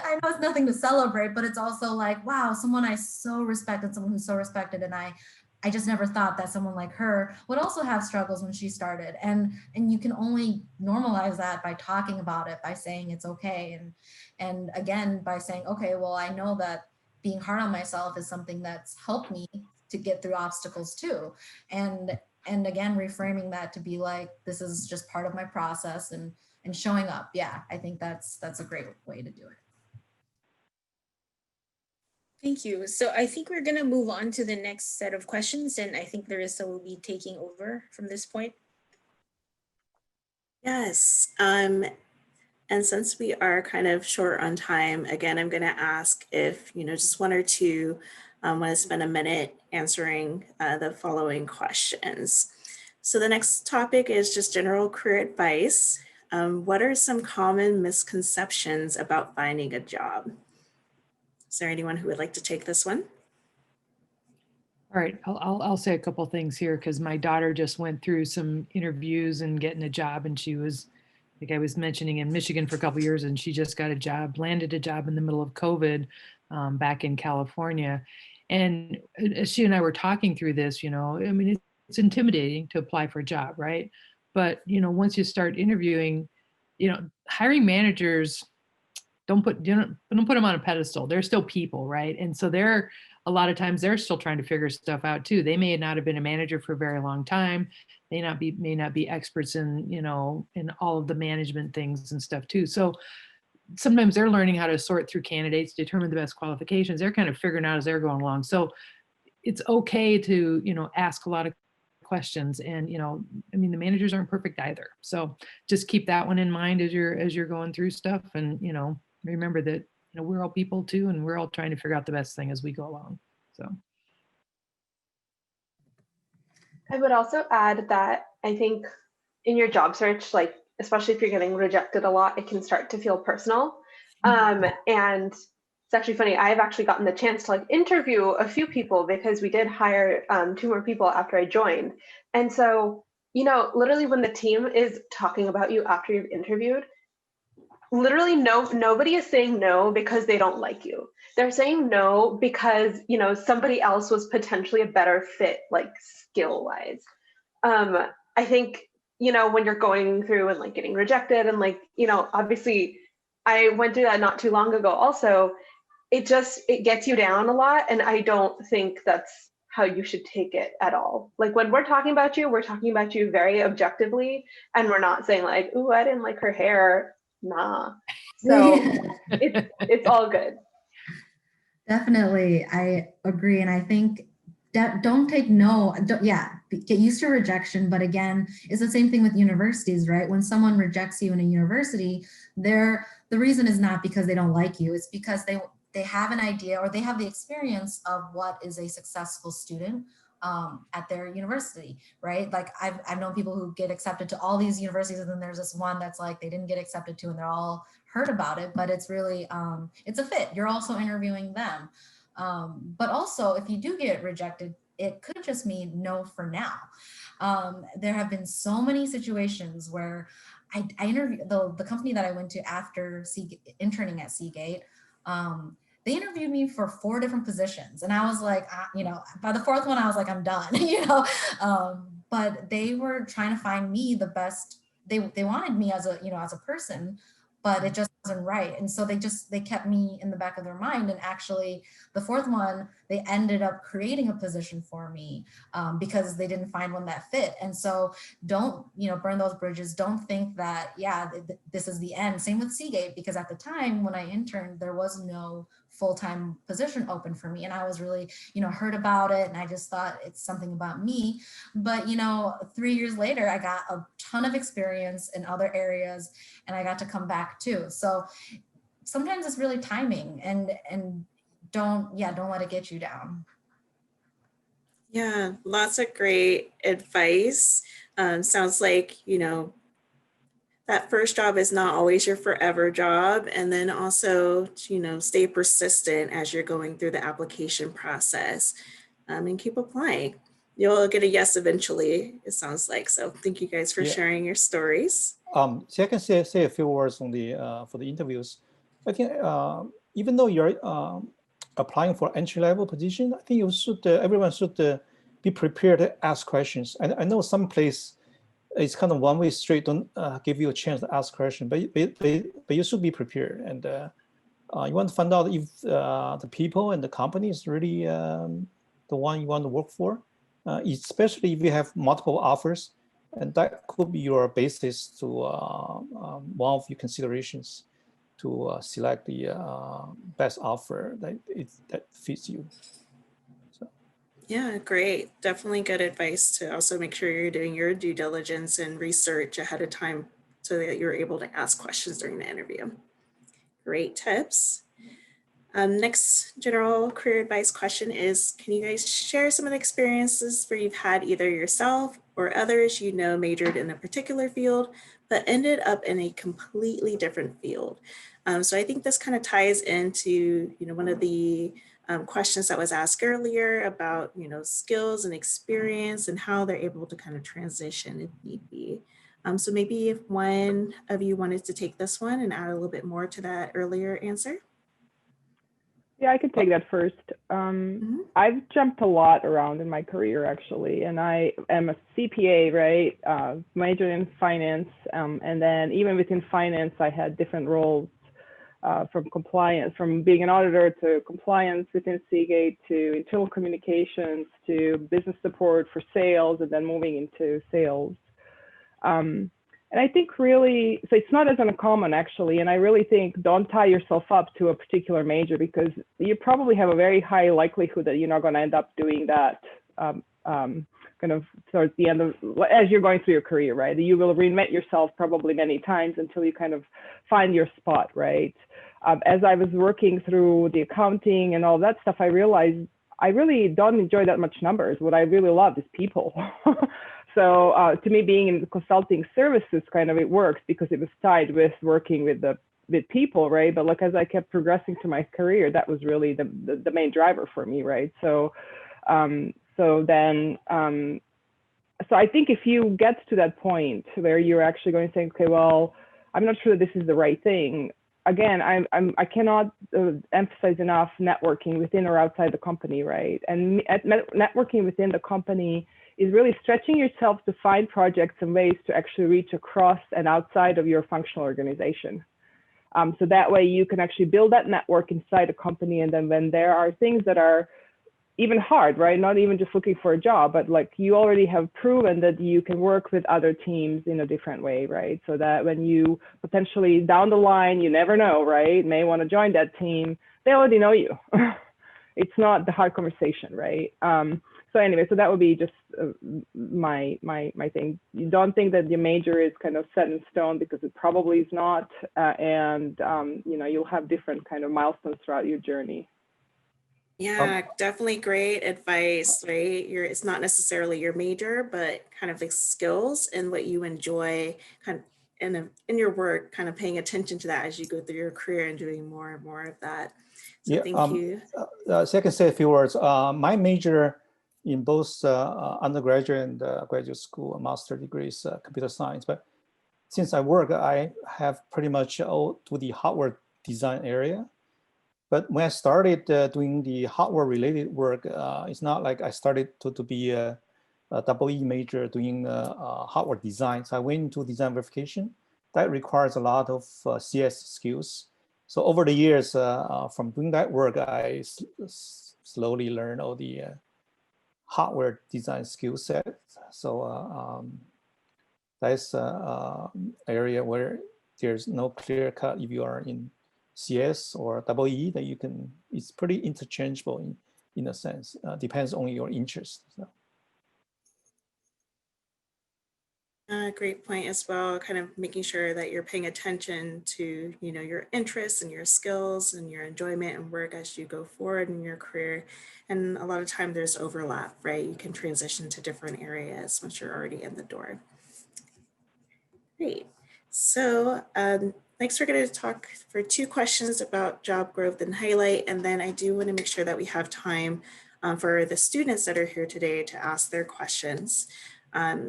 Speaker 7: I know it's nothing to celebrate, but it's also like, wow, someone I so respected, someone who's so respected. And I just never thought that someone like her would also have struggles when she started. And you can only normalize that by talking about it, by saying it's okay. And again, by saying, okay, well, I know that being hard on myself is something that's helped me to get through obstacles too. And again, reframing that to be like, this is just part of my process, and showing up. Yeah, I think that's a great way to do it.
Speaker 2: Thank you. So I think we're going to move on to the next set of questions, and I think Larissa will be taking over from this point.
Speaker 1: Yes. And since we are kind of short on time, again, I'm going to ask if, just one or two want to spend a minute answering the following questions. So the next topic is just general career advice. What are some common misconceptions about finding a job? Is there anyone who would like to take this one?
Speaker 6: All right, I'll say a couple things here, because my daughter just went through some interviews and getting a job, and she was, like I was mentioning, in Michigan for a couple of years, and she just got a job, landed a job in the middle of COVID back in California. And as she and I were talking through this, I mean, it's intimidating to apply for a job, right? But, once you start interviewing, hiring managers don't put them on a pedestal. They're still people, right? And so a lot of times they're still trying to figure stuff out too. They may not have been a manager for a very long time. They may not be experts in, in all of the management things and stuff too. So sometimes they're learning how to sort through candidates, determine the best qualifications. They're kind of figuring out as they're going along. So it's okay to, ask a lot of questions. And, I mean, the managers aren't perfect either. So just keep that one in mind as you're going through stuff. And, remember that, we're all people too, and we're all trying to figure out the best thing as we go along. So.
Speaker 5: I would also add that I think in your job search, like, especially if you're getting rejected a lot, it can start to feel personal. And it's actually funny, I've actually gotten the chance to like interview a few people, because we did hire 2 more people after I joined. And so, literally when the team is talking about you after you've interviewed, literally nobody is saying no because they don't like you. They're saying no because, somebody else was potentially a better fit, like skill wise. I think, when you're going through and like getting rejected and like, obviously I went through that not too long ago also, it gets you down a lot. And I don't think that's how you should take it at all. Like when we're talking about you very objectively, and we're not saying like, ooh, I didn't like her hair. Nah. So it's all good.
Speaker 7: Definitely, I agree. And I think that don't take no, get used to rejection. But again, it's the same thing with universities, right? When someone rejects you in a university, the reason is not because they don't like you. It's because they have an idea, or they have the experience of what is a successful student at their university, right? Like I've known people who get accepted to all these universities, and then there's this one that's like they didn't get accepted to, and they're all heard about it, but it's really, it's a fit. You're also interviewing them. But also if you do get rejected, it could just mean no for now. There have been so many situations where I interviewed the company that I went to after interning at Seagate. They interviewed me for 4 different positions, and I was like, by the 4th one, I was like, I'm done, but they were trying to find me the best. They wanted me as a person, but it just wasn't right. And so they kept me in the back of their mind. And actually the 4th one, they ended up creating a position for me because they didn't find one that fit. And so don't, burn those bridges. Don't think that, this is the end. Same with Seagate, because at the time when I interned, there was no full-time position open for me. And I was really, heard about it. And I just thought it's something about me. But, 3 years later, I got a ton of experience in other areas and I got to come back too. So sometimes it's really timing, and don't let it get you down.
Speaker 1: Yeah, lots of great advice. Sounds like, that first job is not always your forever job. And then also, stay persistent as you're going through the application process, and keep applying. You'll get a yes eventually, it sounds like. So thank you guys for sharing your stories.
Speaker 3: So I can say a few words on for the interviews. I think even though you're applying for entry-level position, I think everyone should be prepared to ask questions. I know some place it's kind of one-way street, don't give you a chance to ask questions, but you should be prepared. And you want to find out if the people and the company is really the one you want to work for, especially if you have multiple offers. And that could be your basis to one of your considerations to select the best offer that fits you. So.
Speaker 1: Yeah, great. Definitely good advice to also make sure you're doing your due diligence and research ahead of time so that you're able to ask questions during the interview. Great tips. Next general career advice question is, can you guys share some of the experiences where you've had either yourself or others majored in a particular field, but ended up in a completely different field? So I think this kind of ties into, one of the questions that was asked earlier about, skills and experience and how they're able to kind of transition if need be. So maybe if one of you wanted to take this one and add a little bit more to that earlier answer.
Speaker 4: Yeah, I could take that first. I've jumped a lot around in my career, actually, and I am a CPA, right? Majored in finance, and then even within finance, I had different roles from compliance, from being an auditor to compliance within Seagate to internal communications to business support for sales, and then moving into sales. And I think really, so it's not as uncommon actually, and I really think don't tie yourself up to a particular major, because you probably have a very high likelihood that you're not going to end up doing that kind of towards the end of, as you're going through your career, right? You will reinvent yourself probably many times until you kind of find your spot, right? As I was working through the accounting and all that stuff, I realized I really don't enjoy that much numbers. What I really love is people. So to me, being in the consulting services kind of, it works because it was tied with working with people, right? But like as I kept progressing through my career, that was really the main driver for me, right? So so I think if you get to that point where you're actually going to think, okay, well, I'm not sure that this is the right thing. Again, I cannot emphasize enough networking within or outside the company, right? And networking within the company is really stretching yourself to find projects and ways to actually reach across and outside of your functional organization. So that way you can actually build that network inside a company. And then when there are things that are even hard, right? Not even just looking for a job, but like you already have proven that you can work with other teams in a different way, right? So that when you potentially down the line, you never know, right? May want to join that team, they already know you. It's not the hard conversation, right? So anyway, so that would be just my thing. You don't think that your major is kind of set in stone, because it probably is not. And you'll have different kind of milestones throughout your journey.
Speaker 1: Yeah, definitely great advice, right? It's not necessarily your major, but kind of the skills and what you enjoy kind of in your work, kind of paying attention to that as you go through your career and doing more and more of that. So yeah, thank you.
Speaker 3: So I can say a few words. My major in both undergraduate and graduate school, master degrees, computer science. But since I work, I have pretty much all to the hardware design area. But when I started doing the hardware related work, it's not like I started to be a double E major doing hardware design. So I went into design verification. That requires a lot of CS skills. So over the years, from doing that work, I slowly learned all the hardware design skill set. So that's an area where there's no clear cut if you are in CS or double E, that you can, it's pretty interchangeable in a sense, depends on your interest. So.
Speaker 1: Great point as well, kind of making sure that you're paying attention to, you know, your interests and your skills and your enjoyment and work as you go forward in your career. And a lot of time there's overlap, right? You can transition to different areas once you're already in the door. Great. So next we're going to talk for 2 questions about job growth and highlight. And then I do want to make sure that we have time for the students that are here today to ask their questions.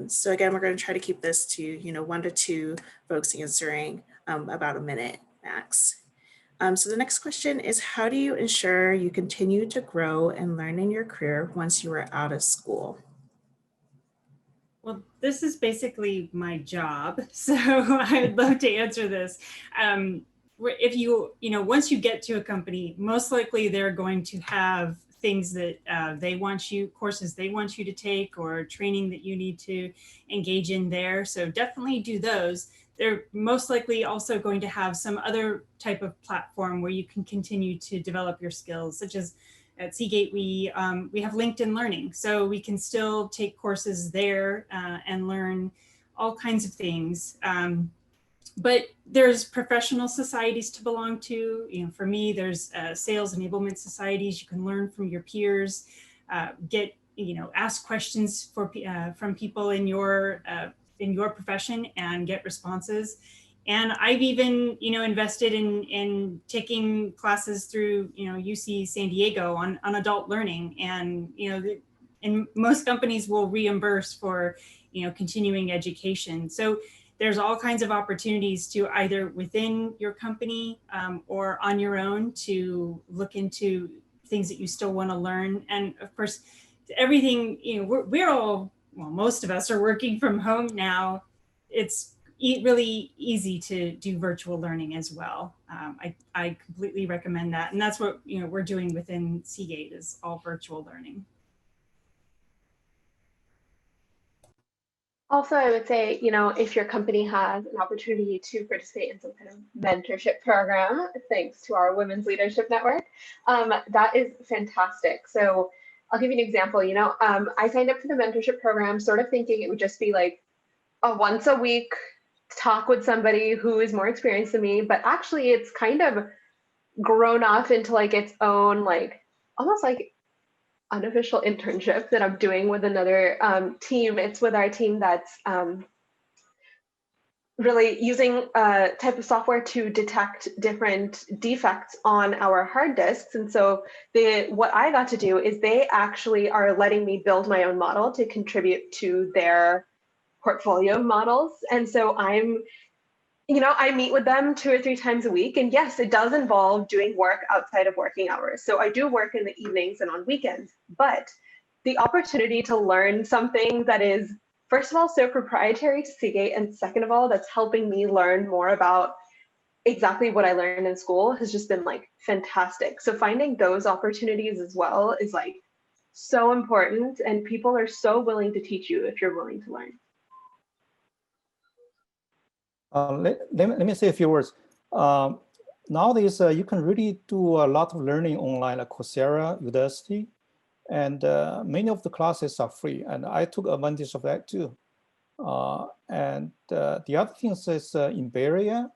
Speaker 1: So again, we're going to try to keep this to, you know, 1 to 2 folks answering about a minute max. So the next question is, how do you ensure you continue to grow and learn in your career once you are out of school?
Speaker 8: Well, this is basically my job, so I'd love to answer this. If you know, once you get to a company, most likely they're going to have things that they want you, courses they want you to take, or training that you need to engage in there. So definitely do those. They're most likely also going to have some other type of platform where you can continue to develop your skills, such as at Seagate, we have LinkedIn Learning. So we can still take courses there and learn all kinds of things. But there's professional societies to belong to. You know, for me, there's sales enablement societies. You can learn from your peers, get, you know, ask questions from people in your profession and get responses. And I've even, you know, invested in taking classes through, you know, UC San Diego on adult learning. And, you know, and most companies will reimburse for, you know, continuing education. So there's all kinds of opportunities to either within your company or on your own to look into things that you still want to learn. And of course, everything, you know, we're all, well, most of us are working from home now. It's really easy to do virtual learning as well. I completely recommend that. And that's what, you know, we're doing within Seagate, is all virtual learning.
Speaker 5: Also, I would say, you know, if your company has an opportunity to participate in some kind of mentorship program, thanks to our Women's Leadership Network, that is fantastic. So I'll give you an example. You know, I signed up for the mentorship program sort of thinking it would just be like a once a week talk with somebody who is more experienced than me, but actually it's kind of grown off into like its own, like almost like unofficial internship that I'm doing with another team. It's with our team that's really using a type of software to detect different defects on our hard disks. And so what I got to do is they actually are letting me build my own model to contribute to their portfolio models. And so I'm, you know, I meet with them 2 or 3 times a week. And yes, it does involve doing work outside of working hours. So I do work in the evenings and on weekends, but the opportunity to learn something that is, first of all, so proprietary to Seagate, and second of all, that's helping me learn more about exactly what I learned in school has just been like fantastic. So finding those opportunities as well is like so important, and people are so willing to teach you if you're willing to learn.
Speaker 3: Let me say a few words. Nowadays, you can really do a lot of learning online, like Coursera, Udacity, and many of the classes are free. And I took advantage of that too. And the other thing is in Bay Area,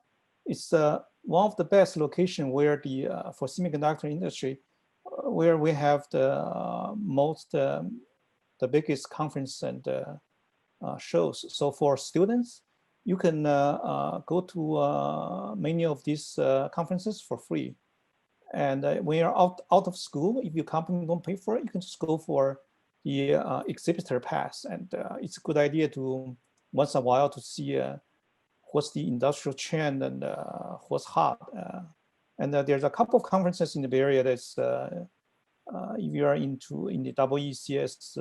Speaker 3: it's one of the best location where for semiconductor industry, where we have the the biggest conference and shows. So for students, you can go to many of these conferences for free. And when you're out of school, if your company don't pay for it, you can just go for the exhibitor pass, and it's a good idea to once in a while to see what's the industrial trend and what's hot. And there's a couple of conferences in the Bay Area that's if you are in the WECS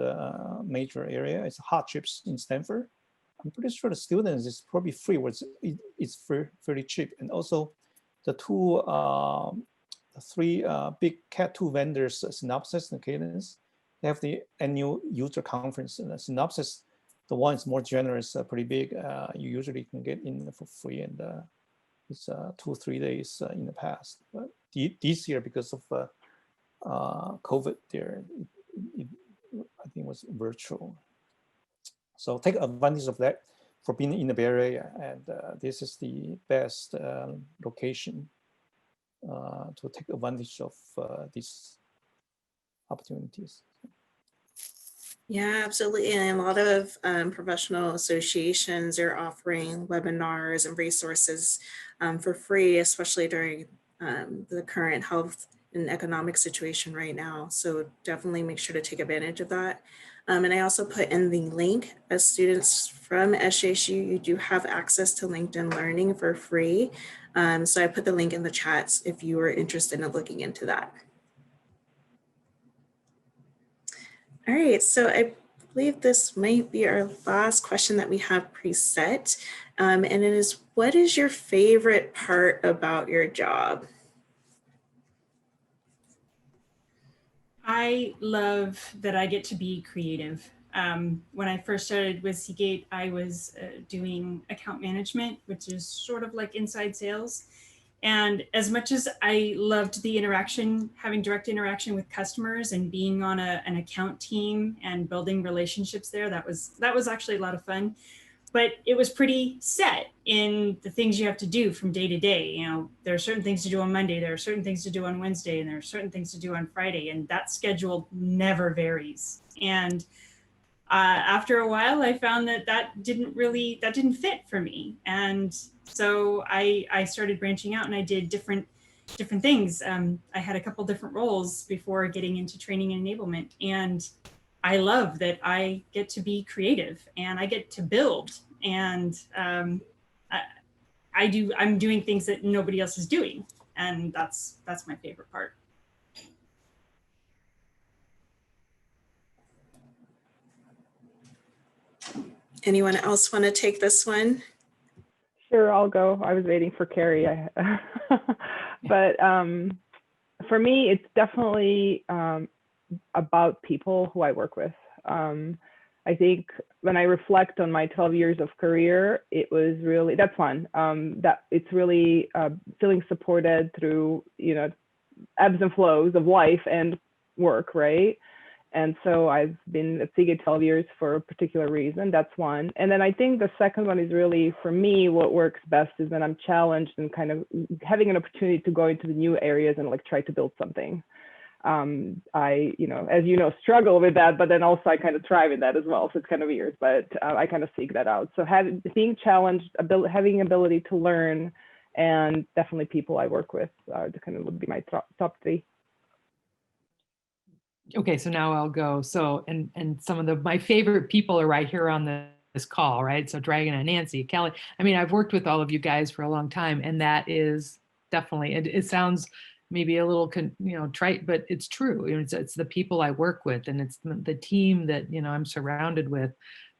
Speaker 3: major area, it's Hot Chips in Stanford. I'm pretty sure the students is probably free, it's fairly cheap. And also the three big Cat 2 vendors, Synopsys and Cadence, they have the annual user conference. And Synopsys, the one is more generous, pretty big. You usually can get in for free, and it's 2 or 3 days in the past. But this year, because of COVID, I think it was virtual. So take advantage of that for being in the Bay Area, and this is the best location to take advantage of these opportunities.
Speaker 1: Yeah, absolutely. And a lot of professional associations are offering webinars and resources for free, especially during the current health and economic situation right now. So definitely make sure to take advantage of that. And I also put in the link, as students from SJSU, you do have access to LinkedIn Learning for free. So I put the link in the chats if you are interested in looking into that. All right, so I believe this might be our last question that we have preset. And it is, what is your favorite part about your job?
Speaker 8: I love that I get to be creative. When I first started with Seagate, I was doing account management, which is sort of like inside sales. And as much as I loved the interaction, having direct interaction with customers and being on an account team and building relationships there, that was actually a lot of fun. But it was pretty set in the things you have to do from day to day. You know, there are certain things to do on Monday, there are certain things to do on Wednesday, and there are certain things to do on Friday, and that schedule never varies. And after a while, I found that didn't fit for me. And so I started branching out, and I did different things. I had a couple different roles before getting into training and enablement. And I love that I get to be creative and I get to build, and I'm doing things that nobody else is doing. And that's my favorite part.
Speaker 1: Anyone else want to take this one?
Speaker 4: Sure, I'll go. I was waiting for Carrie. But for me, it's definitely about people who I work with. I think when I reflect on my 12 years of career, it was really, that's fun. That it's really feeling supported through, ebbs and flows of life and work, right? And so I've been at Seagate 12 years for a particular reason. That's one. And then I think the second one is really, for me, what works best is when I'm challenged and kind of having an opportunity to go into the new areas and like try to build something. I, as you know, struggle with that, but then also I kind of thrive in that as well. So it's kind of weird, but I kind of seek that out. So being challenged, having ability to learn, and definitely people I work with kind of would be my top three.
Speaker 6: Okay, so now I'll go. So, and some of my favorite people are right here on this call, right? So Dragon and Nancy, Kelly. I mean, I've worked with all of you guys for a long time, and that is definitely, it sounds maybe a little, trite, but it's true. It's the people I work with, and it's the team that, I'm surrounded with,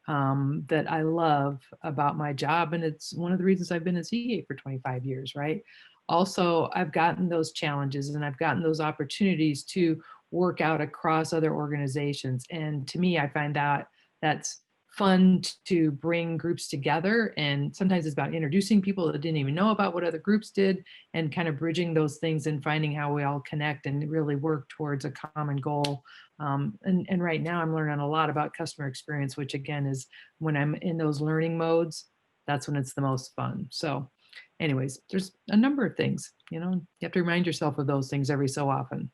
Speaker 6: that I love about my job. And it's one of the reasons I've been at Seagate for 25 years, right? Also, I've gotten those challenges and I've gotten those opportunities to work out across other organizations. And to me, I find that that's fun to bring groups together. And sometimes it's about introducing people that didn't even know about what other groups did, and kind of bridging those things and finding how we all connect and really work towards a common goal. And right now I'm learning a lot about customer experience, which again is when I'm in those learning modes, that's when it's the most fun. So anyways, there's a number of things, you have to remind yourself of those things every so often.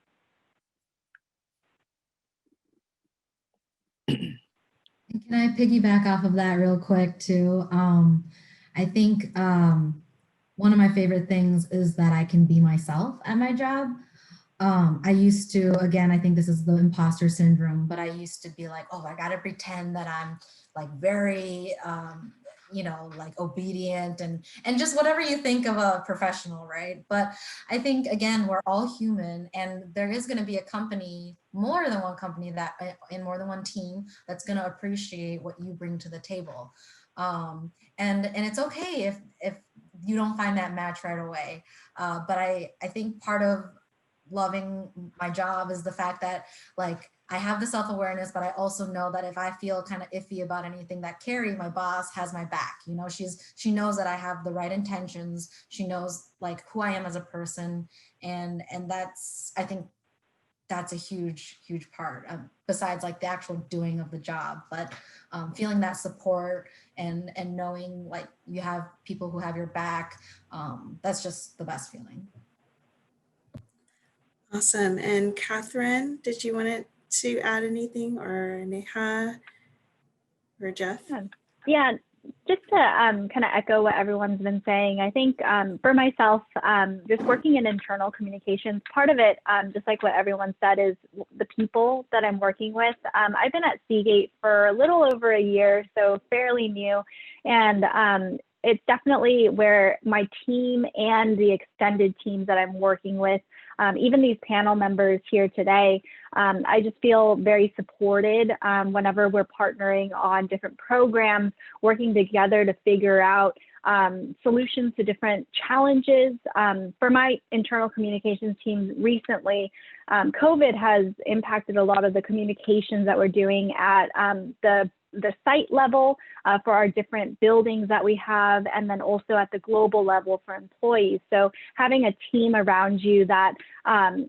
Speaker 7: Can I piggyback off of that real quick too? I think one of my favorite things is that I can be myself at my job. I used to, again, I think this is the imposter syndrome, but I used to be like, oh, I got to pretend that I'm like very, you know, like obedient and just whatever you think of a professional, right? But I think, again, we're all human, and there is going to be a company, more than one company, that in more than one team that's going to appreciate what you bring to the table. And it's okay if you don't find that match right away. But I think part of loving my job is the fact that, like, I have the self-awareness, but I also know that if I feel kind of iffy about anything, that Carrie, my boss, has my back. You know, she knows that I have the right intentions. She knows like who I am as a person. And that's, I think that's a huge part, besides like the actual doing of the job, but feeling that support and knowing like you have people who have your back, that's just the best feeling.
Speaker 1: Awesome. And Catherine, did you want to add anything, or Neha or Jeff?
Speaker 9: Yeah, just to kind of echo what everyone's been saying, I think for myself, just working in internal communications, part of it, just like what everyone said, is the people that I'm working with. I've been at Seagate for a little over a year, so fairly new. And it's definitely where my team and the extended teams that I'm working with, even these panel members here today, I just feel very supported whenever we're partnering on different programs, working together to figure out solutions to different challenges. For my internal communications team recently, COVID has impacted a lot of the communications that we're doing at the site level for our different buildings that we have, and then also at the global level for employees. So having a team around you that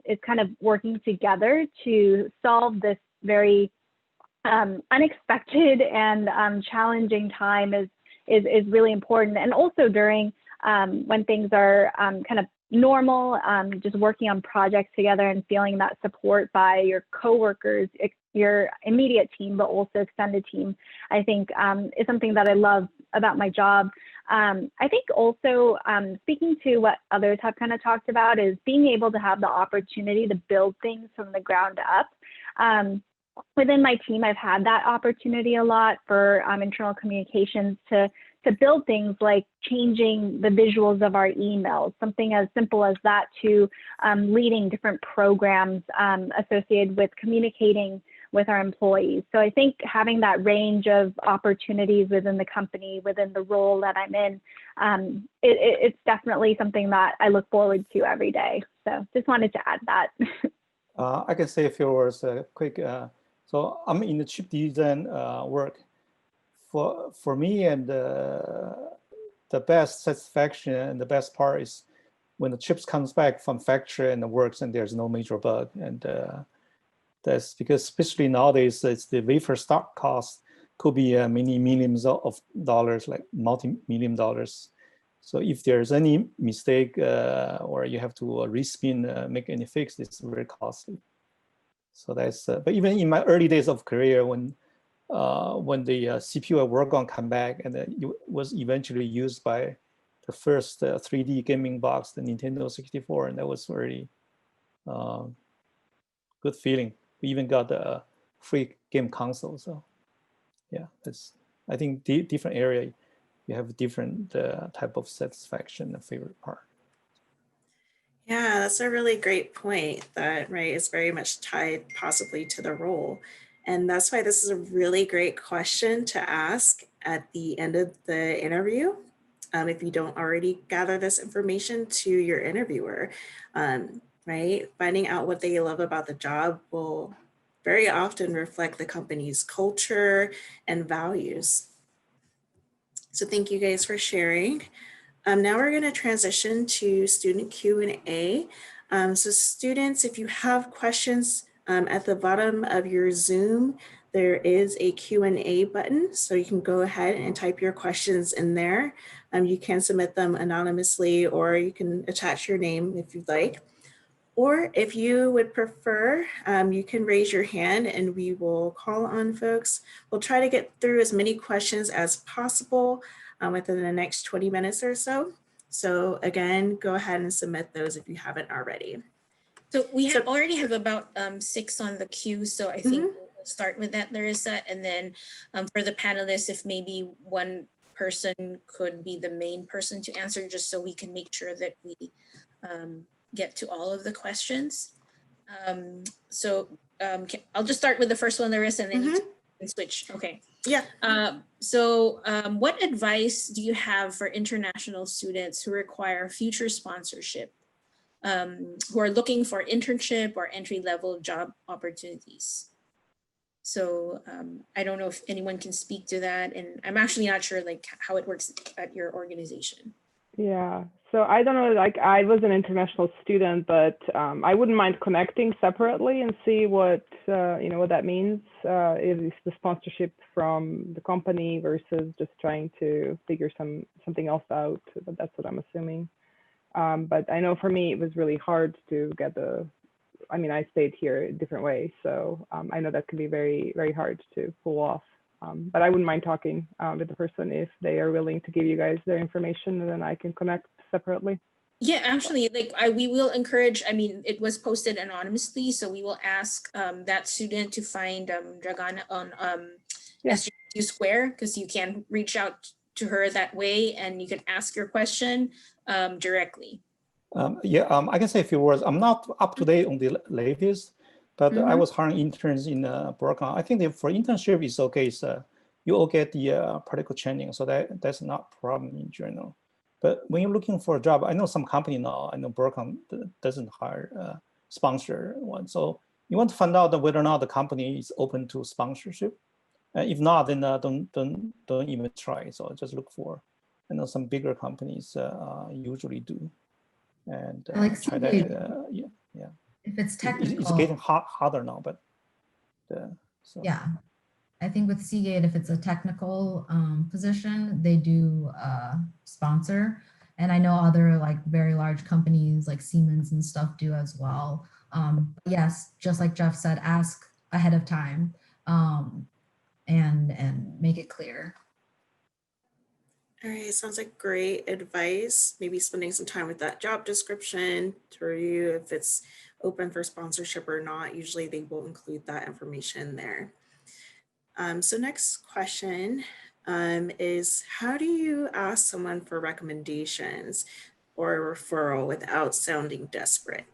Speaker 9: is kind of working together to solve this very unexpected and challenging time is really important. And also during when things are kind of normal, just working on projects together and feeling that support by your coworkers, your immediate team, but also extended team, I think is something that I love about my job. I think also speaking to what others have kind of talked about is being able to have the opportunity to build things from the ground up. Within my team, I've had that opportunity a lot for internal communications to build things like changing the visuals of our emails, something as simple as that, to leading different programs associated with communicating with our employees. So I think having that range of opportunities within the company, within the role that I'm in, it's definitely something that I look forward to every day. So just wanted to add that.
Speaker 3: I can say a few words quick. So I'm in the chip design work. For me, and the best satisfaction and the best part is when the chips comes back from factory and it works and there's no major bug. And that's because especially nowadays, it's the wafer start cost could be many millions of dollars, like multi-million dollars. So if there's any mistake or you have to respin, make any fix, it's very costly. So that's, but even in my early days of career, when the CPU at work on come back, and it was eventually used by the first 3D gaming box, the Nintendo 64, and that was very good feeling. We even got a free game console. So yeah, that's, I think different area, you have different type of satisfaction and favorite part.
Speaker 1: Yeah, that's a really great point that, right, is very much tied possibly to the role. And that's why this is a really great question to ask at the end of the interview. If you don't already gather this information to your interviewer, right? Finding out what they love about the job will very often reflect the company's culture and values. So thank you guys for sharing. Now we're going to transition to student Q&A. So students, if you have questions, at the bottom of your Zoom, there is a Q&A button. So you can go ahead and type your questions in there. You can submit them anonymously, or you can attach your name if you'd like. Or if you would prefer, you can raise your hand and we will call on folks. We'll try to get through as many questions as possible within the next 20 minutes or so. So again, go ahead and submit those if you haven't already.
Speaker 2: So we already have about 6 on the queue. So I think we'll start with that, Larissa. And then for the panelists, if maybe one person could be the main person to answer, just so we can make sure that we get to all of the questions. I'll just start with the first one, Larissa, and then you can switch. Okay.
Speaker 1: Yeah.
Speaker 2: What advice do you have for international students who require future sponsorship, who are looking for internship or entry-level job opportunities? So I don't know if anyone can speak to that, and I'm actually not sure like how it works at your organization.
Speaker 4: Yeah, so I don't know, like I was an international student, but I wouldn't mind connecting separately and see what, what that means, if it's the sponsorship from the company versus just trying to figure something else out, but that's what I'm assuming. But I know for me, it was really hard to get I stayed here a different way. So I know that can be very, very hard to pull off. But I wouldn't mind talking with the person if they are willing to give you guys their information, and then I can connect separately.
Speaker 2: Yeah, actually, like we will encourage, it was posted anonymously, so we will ask that student to find Dragana on SGQ Square, because you can reach out to her that way and you can ask your question directly.
Speaker 3: I can say a few words. I'm not up to date on the latest, but I was hiring interns in Berkeley. I think that for internship, it's okay. So you all get the practical training, so that's not a problem in general. But when you're looking for a job, I know some company now, I know Berkeley doesn't hire sponsor one. So you want to find out whether or not the company is open to sponsorship. If not, then don't even try. So just look for, some bigger companies usually do. And
Speaker 7: like
Speaker 3: try
Speaker 7: Seagate,
Speaker 3: that.
Speaker 7: if it's technical,
Speaker 3: it's getting harder now, but so.
Speaker 7: Yeah, I think with Seagate, if it's a technical position, they do sponsor, and I know other like very large companies like Siemens and stuff do as well. Yes, just like Jeff said, ask ahead of time and make it clear.
Speaker 1: All right, sounds like great advice. Maybe spending some time with that job description to review if it's open for sponsorship or not. Usually they will include that information there. So next question is, how do you ask someone for recommendations or a referral without sounding desperate?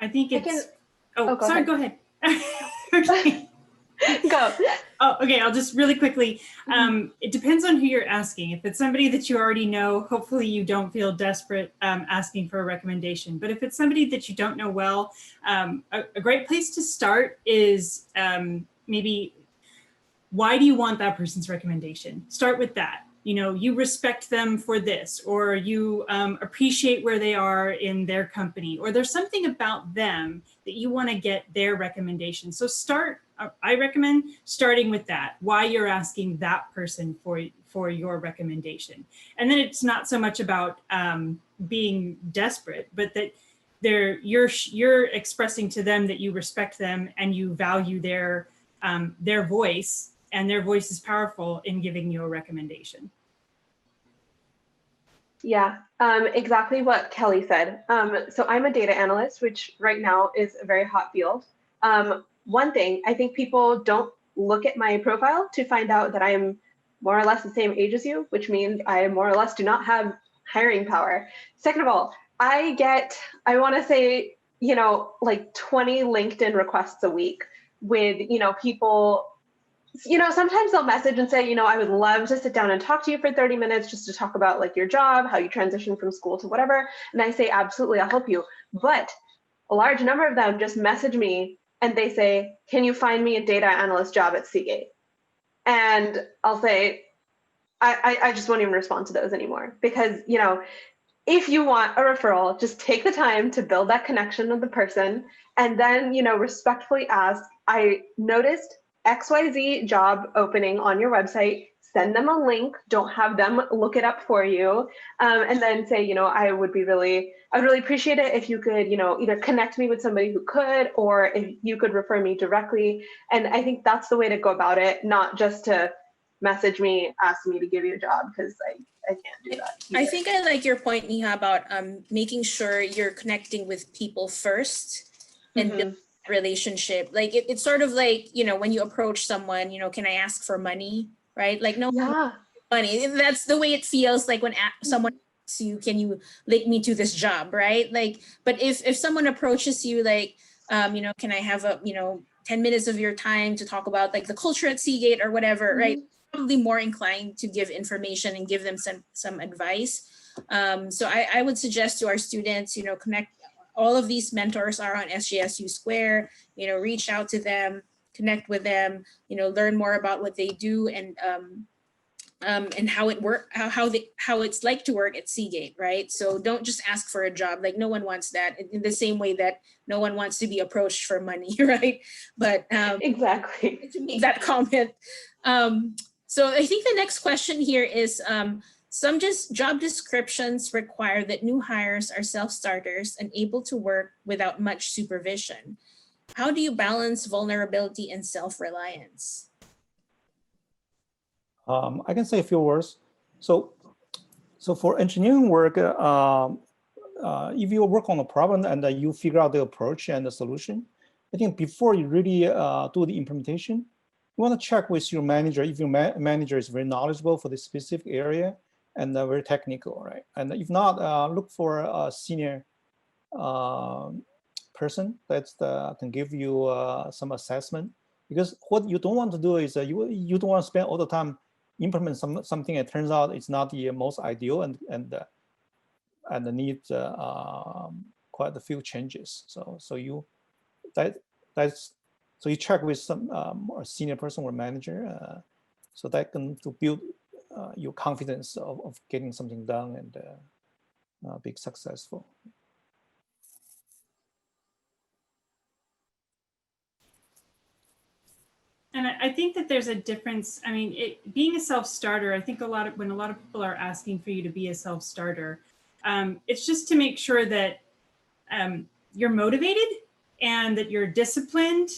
Speaker 8: I think it's,
Speaker 5: go
Speaker 8: sorry,
Speaker 5: ahead.
Speaker 8: Go ahead.
Speaker 5: Go.
Speaker 8: Oh, okay, I'll just really quickly. It depends on who you're asking. If it's somebody that you already know, hopefully you don't feel desperate asking for a recommendation. But if it's somebody that you don't know well, a great place to start is maybe, why do you want that person's recommendation? Start with that. You respect them for this, or you appreciate where they are in their company, or there's something about them that you want to get their recommendation. So I recommend starting with that, why you're asking that person for your recommendation. And then it's not so much about being desperate, but that you're expressing to them that you respect them and you value their voice, and their voice is powerful in giving you a recommendation.
Speaker 5: Yeah, exactly what Kelly said. So I'm a data analyst, which right now is a very hot field. One thing, I think people don't look at my profile to find out that I am more or less the same age as you, which means I more or less do not have hiring power. Second of all, I want to say, like 20 LinkedIn requests a week with, people, sometimes they'll message and say, I would love to sit down and talk to you for 30 minutes just to talk about like your job, how you transition from school to whatever. And I say, absolutely, I'll help you. But a large number of them just message me and they say, can you find me a data analyst job at Seagate? And I'll say, I just won't even respond to those anymore, because, if you want a referral, just take the time to build that connection with the person and then, respectfully ask, I noticed XYZ job opening on your website, send them a link, don't have them look it up for you. And then say, I would really appreciate it if you could, either connect me with somebody who could, or if you could refer me directly. And I think that's the way to go about it, not just to message me, ask me to give you a job, because I can't do that.
Speaker 2: I
Speaker 5: either.
Speaker 2: think I like your point, Neha, about making sure you're connecting with people first and build a relationship. Like it's sort of like, you know, when you approach someone, you know, can I ask for money? Right? Like, no
Speaker 5: Yeah.
Speaker 2: money. That's the way it feels like when someone asks you, can you link me to this job? Right? Like, but if someone approaches you like, you know, can I have 10 minutes of your time to talk about like the culture at Seagate or whatever, right? Probably more inclined to give information and give them some advice. So I would suggest to our students, you know, connect. All of these mentors are on SJSU Square, you know, reach out to them, connect with them, you know, learn more about what they do and how it work, how it's like to work at Seagate, right? So don't just ask for a job. Like no one wants that. In the same way that no one wants to be approached for money, right? But
Speaker 5: exactly.
Speaker 2: to make that comment. So I think the next question here is some just job descriptions require that new hires are self-starters and able to work without much supervision. How do you balance vulnerability and self-reliance?
Speaker 3: I can say a few words. So for engineering work, if you work on a problem and you figure out the approach and the solution, I think before you really do the implementation, you want to check with your manager if your manager is very knowledgeable for this specific area and very technical, right? And if not, look for a senior person that can give you some assessment. Because what you don't want to do is you don't want to spend all the time implement something that turns out it's not the most ideal and needs quite a few changes. So you check with some more senior person or manager, so that can to build your confidence of getting something done and be successful.
Speaker 8: And I think that there's a difference. I mean, being a self-starter, I think when a lot of people are asking for you to be a self-starter, it's just to make sure that you're motivated and that you're disciplined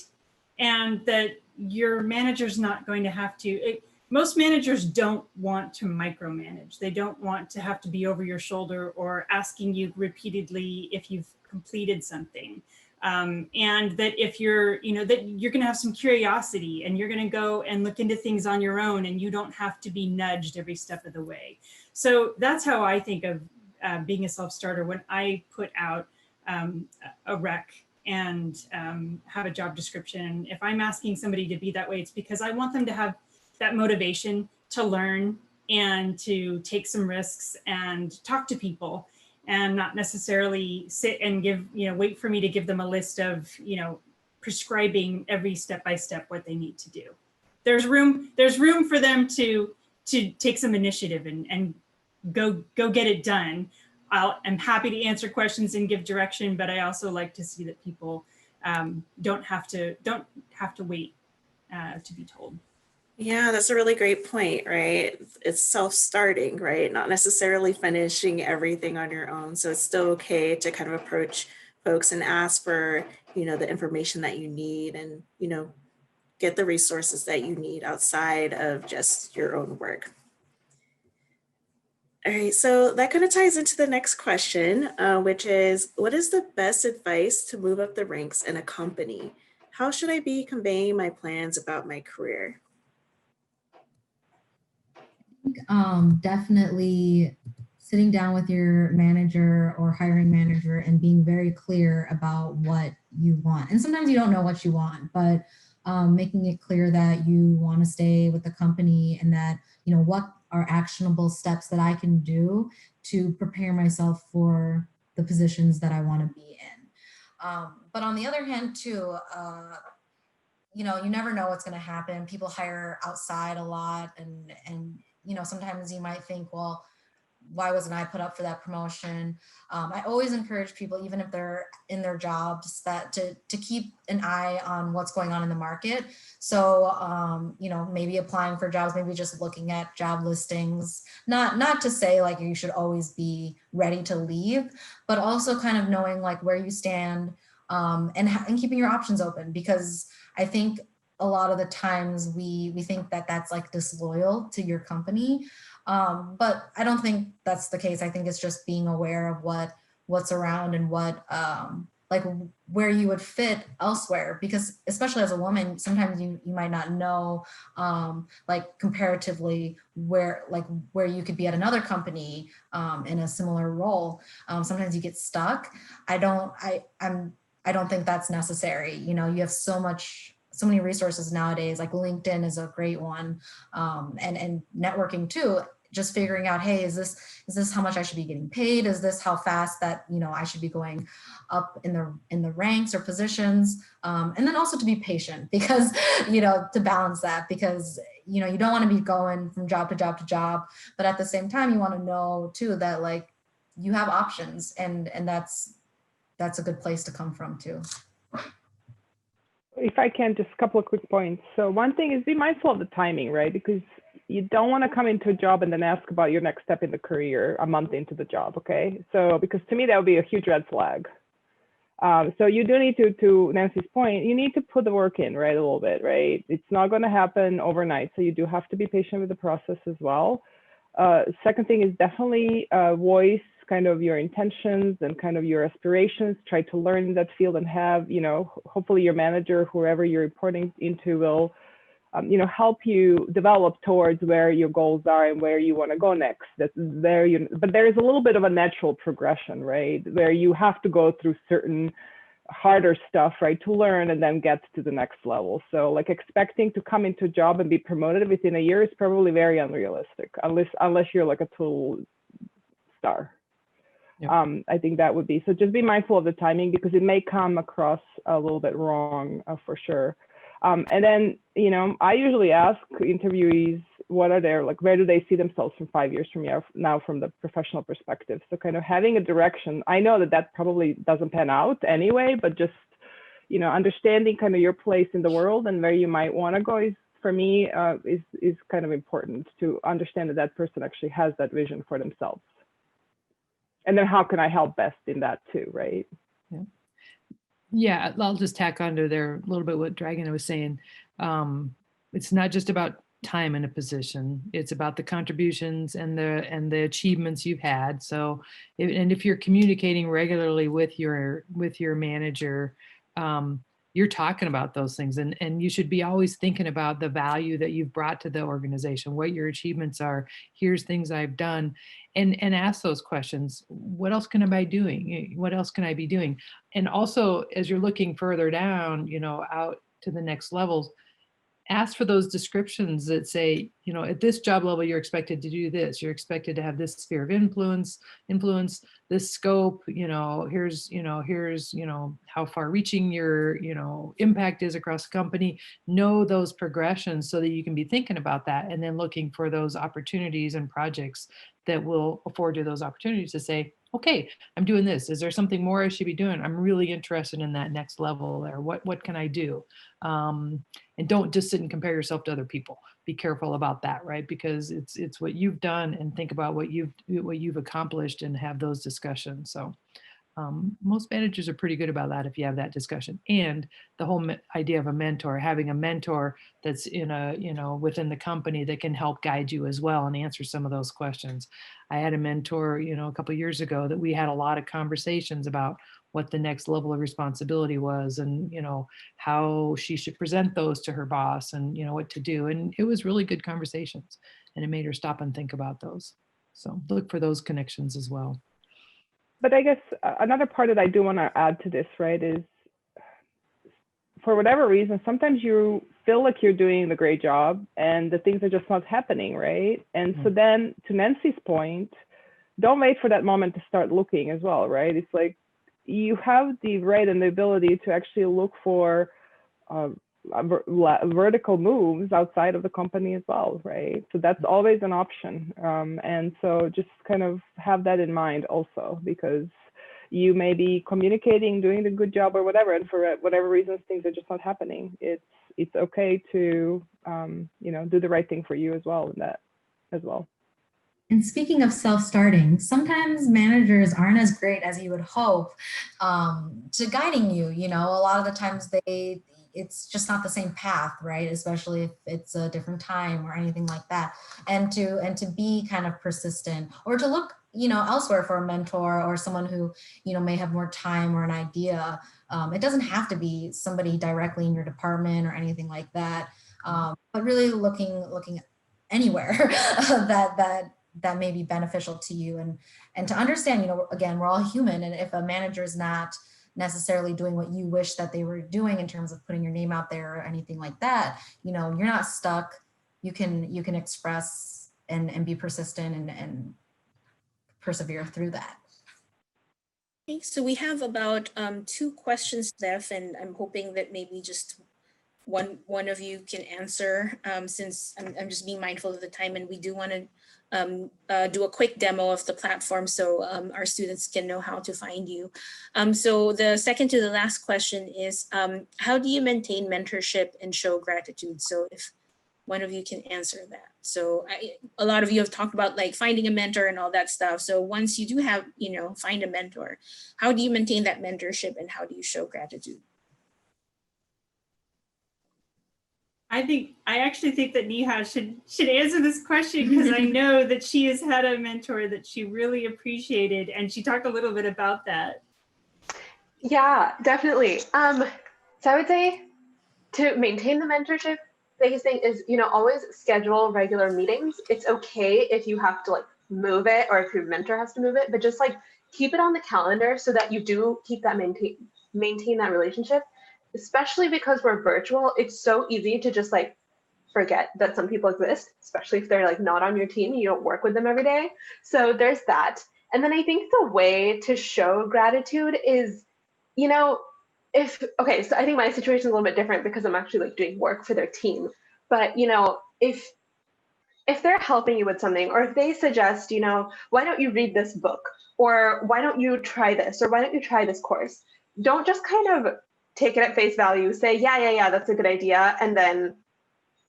Speaker 8: and that your manager's not going to have to. Most managers don't want to micromanage. They don't want to have to be over your shoulder or asking you repeatedly if you've completed something. And that if you're, that you're going to have some curiosity and you're going to go and look into things on your own and you don't have to be nudged every step of the way. So that's how I think of being a self-starter when I put out a rec and have a job description. If I'm asking somebody to be that way, it's because I want them to have that motivation to learn and to take some risks and talk to people, and not necessarily sit and wait for me to give them a list of, prescribing every step-by-step what they need to do. There's room for them to take some initiative and go get it done. I'm happy to answer questions and give direction, but I also like to see that people don't have to wait to be told.
Speaker 1: Yeah, that's a really great point, right? It's self-starting, right? Not necessarily finishing everything on your own. So it's still okay to kind of approach folks and ask for, the information that you need and, get the resources that you need outside of just your own work. All right, so that kind of ties into the next question, which is, what is the best advice to move up the ranks in a company? How should I be conveying my plans about my career?
Speaker 7: Definitely sitting down with your manager or hiring manager and being very clear about what you want. And sometimes you don't know what you want, but making it clear that you want to stay with the company and that, what are actionable steps that I can do to prepare myself for the positions that I want to be in. But on the other hand, too, you never know what's going to happen. People hire outside a lot and sometimes you might think, well, why wasn't I put up for that promotion? I always encourage people, even if they're in their jobs, that to keep an eye on what's going on in the market. So, maybe applying for jobs, maybe just looking at job listings, not to say like you should always be ready to leave, but also kind of knowing like where you stand and keeping your options open, because I think a lot of the times we think that that's like disloyal to your company. But I don't think that's the case. I think it's just being aware of what's around and what like where you would fit elsewhere, because especially as a woman, sometimes you might not know like comparatively where you could be at another company in a similar role. Sometimes you get stuck. I don't think that's necessary. You know, you have so many resources nowadays, like LinkedIn is a great one, and networking too. Just figuring out, hey, is this how much I should be getting paid? Is this how fast that, you know, I should be going up in the ranks or positions? And then also to be patient, because, you know, to balance that, because, you know, you don't want to be going from job to job to job, but at the same time, you want to know too that like you have options, and that's a good place to come from too.
Speaker 4: If I can, just a couple of quick points. So one thing is be mindful of the timing, right? Because you don't want to come into a job and then ask about your next step in the career a month into the job, okay? So because to me, that would be a huge red flag. So you do need to Nancy's point, you need to put the work in, right, a little bit, right? It's not going to happen overnight. So you do have to be patient with the process as well. Second thing is definitely voice kind of your intentions and kind of your aspirations. Try to learn in that field and have, you know, hopefully your manager, whoever you're reporting into will, you know, help you develop towards where your goals are and where you want to go next. That's there, but there is a little bit of a natural progression, right, where you have to go through certain harder stuff, right, to learn and then get to the next level. So like expecting to come into a job and be promoted within a year is probably very unrealistic, unless you're like a total star. Yep. I think that would be, so just be mindful of the timing, because it may come across a little bit wrong for sure. And then, you know, I usually ask interviewees, what are their, like, where do they see themselves from 5 years from now from the professional perspective? So kind of having a direction. I know that probably doesn't pan out anyway, but just, you know, understanding kind of your place in the world and where you might want to go is, for me, is kind of important to understand that that person actually has that vision for themselves. And then how can I help best in that too, right?
Speaker 6: Yeah. Yeah, I'll just tack onto there a little bit what Dragana was saying. It's not just about time in a position; it's about the contributions and the achievements you've had. So, if you're communicating regularly with your manager, you're talking about those things, and you should be always thinking about the value that you've brought to the organization, what your achievements are. Here's things I've done. And ask those questions. What else can I be doing? What else can I be doing? And also, as you're looking further down, you know, out to the next levels, ask for those descriptions that say, you know, at this job level, you're expected to do this. You're expected to have this sphere of influence, this scope, here's how far reaching your, impact is across the company. Know those progressions so that you can be thinking about that and then looking for those opportunities and projects that will afford you those opportunities to say, okay, I'm doing this. Is there something more I should be doing? I'm really interested in that next level, or what can I do? And don't just sit and compare yourself to other people. Be careful about that, right? Because it's what you've done, and think about what you've accomplished and have those discussions. So most managers are pretty good about that if you have that discussion. And the whole idea of a mentor, having a mentor that's within the company that can help guide you as well and answer some of those questions. I had a mentor, a couple of years ago that we had a lot of conversations about what the next level of responsibility was, and how she should present those to her boss, and what to do. And it was really good conversations, and it made her stop and think about those. So look for those connections as well.
Speaker 4: But I guess another part that I do want to add to this, right, is for whatever reason, sometimes you feel like you're doing the great job and the things are just not happening, right? And so then, to Nancy's point, don't wait for that moment to start looking as well, right? It's like you have the right and the ability to actually look for vertical moves outside of the company as well, right? So that's always an option. And so just kind of have that in mind also, because you may be communicating, doing the good job or whatever, and for whatever reasons things are just not happening. It's okay to do the right thing for you as well in that as well.
Speaker 7: And speaking of self-starting, sometimes managers aren't as great as you would hope to guiding you. A lot of the times they it's just not the same path, right? Especially if it's a different time or anything like that. And to be kind of persistent, or to look, elsewhere for a mentor or someone who, may have more time or an idea. It doesn't have to be somebody directly in your department or anything like that. But really looking anywhere that may be beneficial to you, and to understand, again, we're all human, and if a manager is not necessarily doing what you wish that they were doing in terms of putting your name out there or anything like that, you're not stuck. You can express and be persistent and persevere through that.
Speaker 2: Okay, so we have about 2 questions left, and I'm hoping that maybe just one of you can answer, since I'm just being mindful of the time, and we do want to do a quick demo of the platform so our students can know how to find you. So the second to the last question is, how do you maintain mentorship and show gratitude? So if one of you can answer that. So a lot of you have talked about like finding a mentor and all that stuff. So once you do have, find a mentor, how do you maintain that mentorship and how do you show gratitude?
Speaker 8: I actually think that Neha should answer this question, because I know that she has had a mentor that she really appreciated, and she talked a little bit about that.
Speaker 5: Yeah, definitely. So I would say to maintain the mentorship, biggest thing is, always schedule regular meetings. It's okay if you have to like move it, or if your mentor has to move it, but just like keep it on the calendar so that you do keep that maintain that relationship. Especially because we're virtual, it's so easy to just like forget that some people exist, especially if they're like not on your team, you don't work with them every day. So there's that. And then I think the way to show gratitude is, so I think my situation is a little bit different because I'm actually like doing work for their team. But, if they're helping you with something, or if they suggest, why don't you read this book, or why don't you try this, or why don't you try this course? Don't just kind of take it at face value, say, yeah, that's a good idea, and then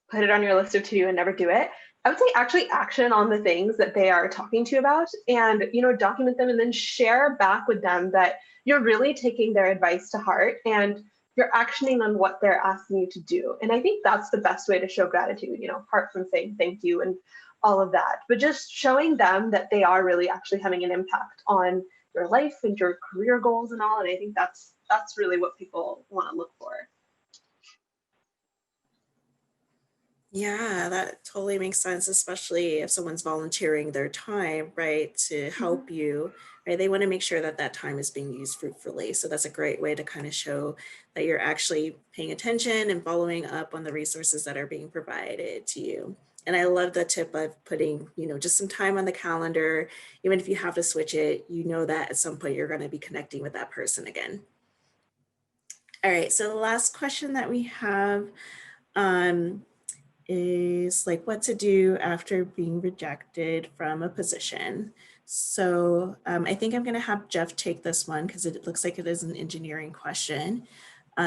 Speaker 5: put it on your list of to do and never do it. I would say actually action on the things that they are talking to you about, and document them, and then share back with them that you're really taking their advice to heart and you're actioning on what they're asking you to do. And I think that's the best way to show gratitude, apart from saying thank you and all of that, but just showing them that they are really actually having an impact on your life and your career goals and all. And I think that's really what people want to look for.
Speaker 1: Yeah, that totally makes sense, especially if someone's volunteering their time, right, to help you, right? They want to make sure that that time is being used fruitfully. So that's a great way to kind of show that you're actually paying attention and following up on the resources that are being provided to you. And I love the tip of putting, just some time on the calendar, even if you have to switch it, that at some point you're going to be connecting with that person again. All right, so the last question that we have, is like what to do after being rejected from a position. So I think I'm going to have Jeff take this one because it looks like it is an engineering question.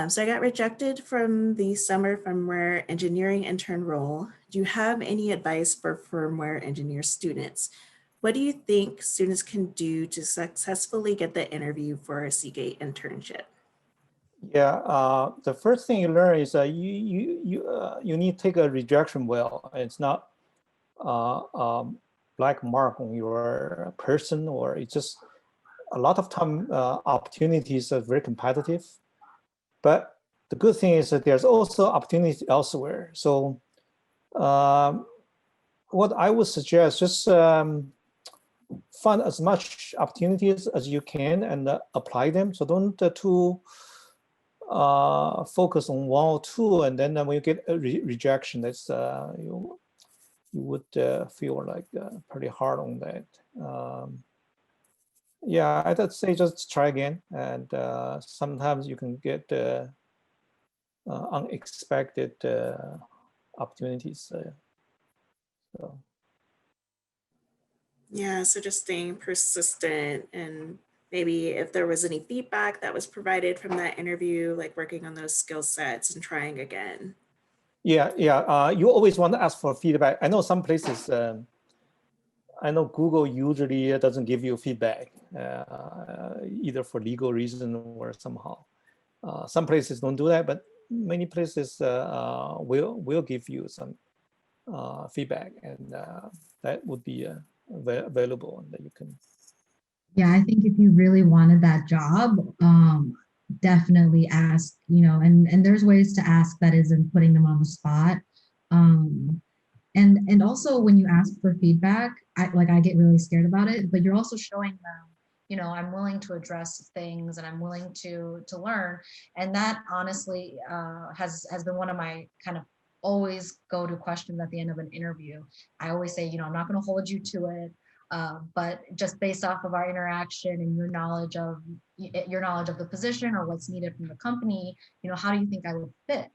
Speaker 1: So I got rejected from the summer firmware engineering intern role. Do you have any advice for firmware engineer students? What do you think students can do to successfully get the interview for a Seagate internship?
Speaker 3: Yeah, the first thing you learn is you need to take a rejection well. It's not black mark on your person, or it's just a lot of time opportunities are very competitive. But the good thing is that there's also opportunities elsewhere. So what I would suggest, just find as much opportunities as you can and apply them. So don't focus on one or two, and then when you get a rejection, that's you would feel like pretty hard on that. Yeah, I'd say just try again, and sometimes you can get unexpected opportunities. So.
Speaker 1: Yeah, so just staying persistent, and maybe if there was any feedback that was provided from that interview, like working on those skill sets and trying again.
Speaker 3: Yeah. You always want to ask for feedback. I know some places, I know Google usually doesn't give you feedback, either for legal reason or somehow. Some places don't do that, but many places will give you some feedback, and that would be available, and that you can.
Speaker 7: Yeah, I think if you really wanted that job, definitely ask, and there's ways to ask that isn't putting them on the spot. And also when you ask for feedback, I get really scared about it, but you're also showing them, I'm willing to address things and I'm willing to learn. And that honestly has been one of my kind of always go to questions at the end of an interview. I always say, I'm not going to hold you to it. But just based off of our interaction and your knowledge of the position or what's needed from the company, how do you think I would fit?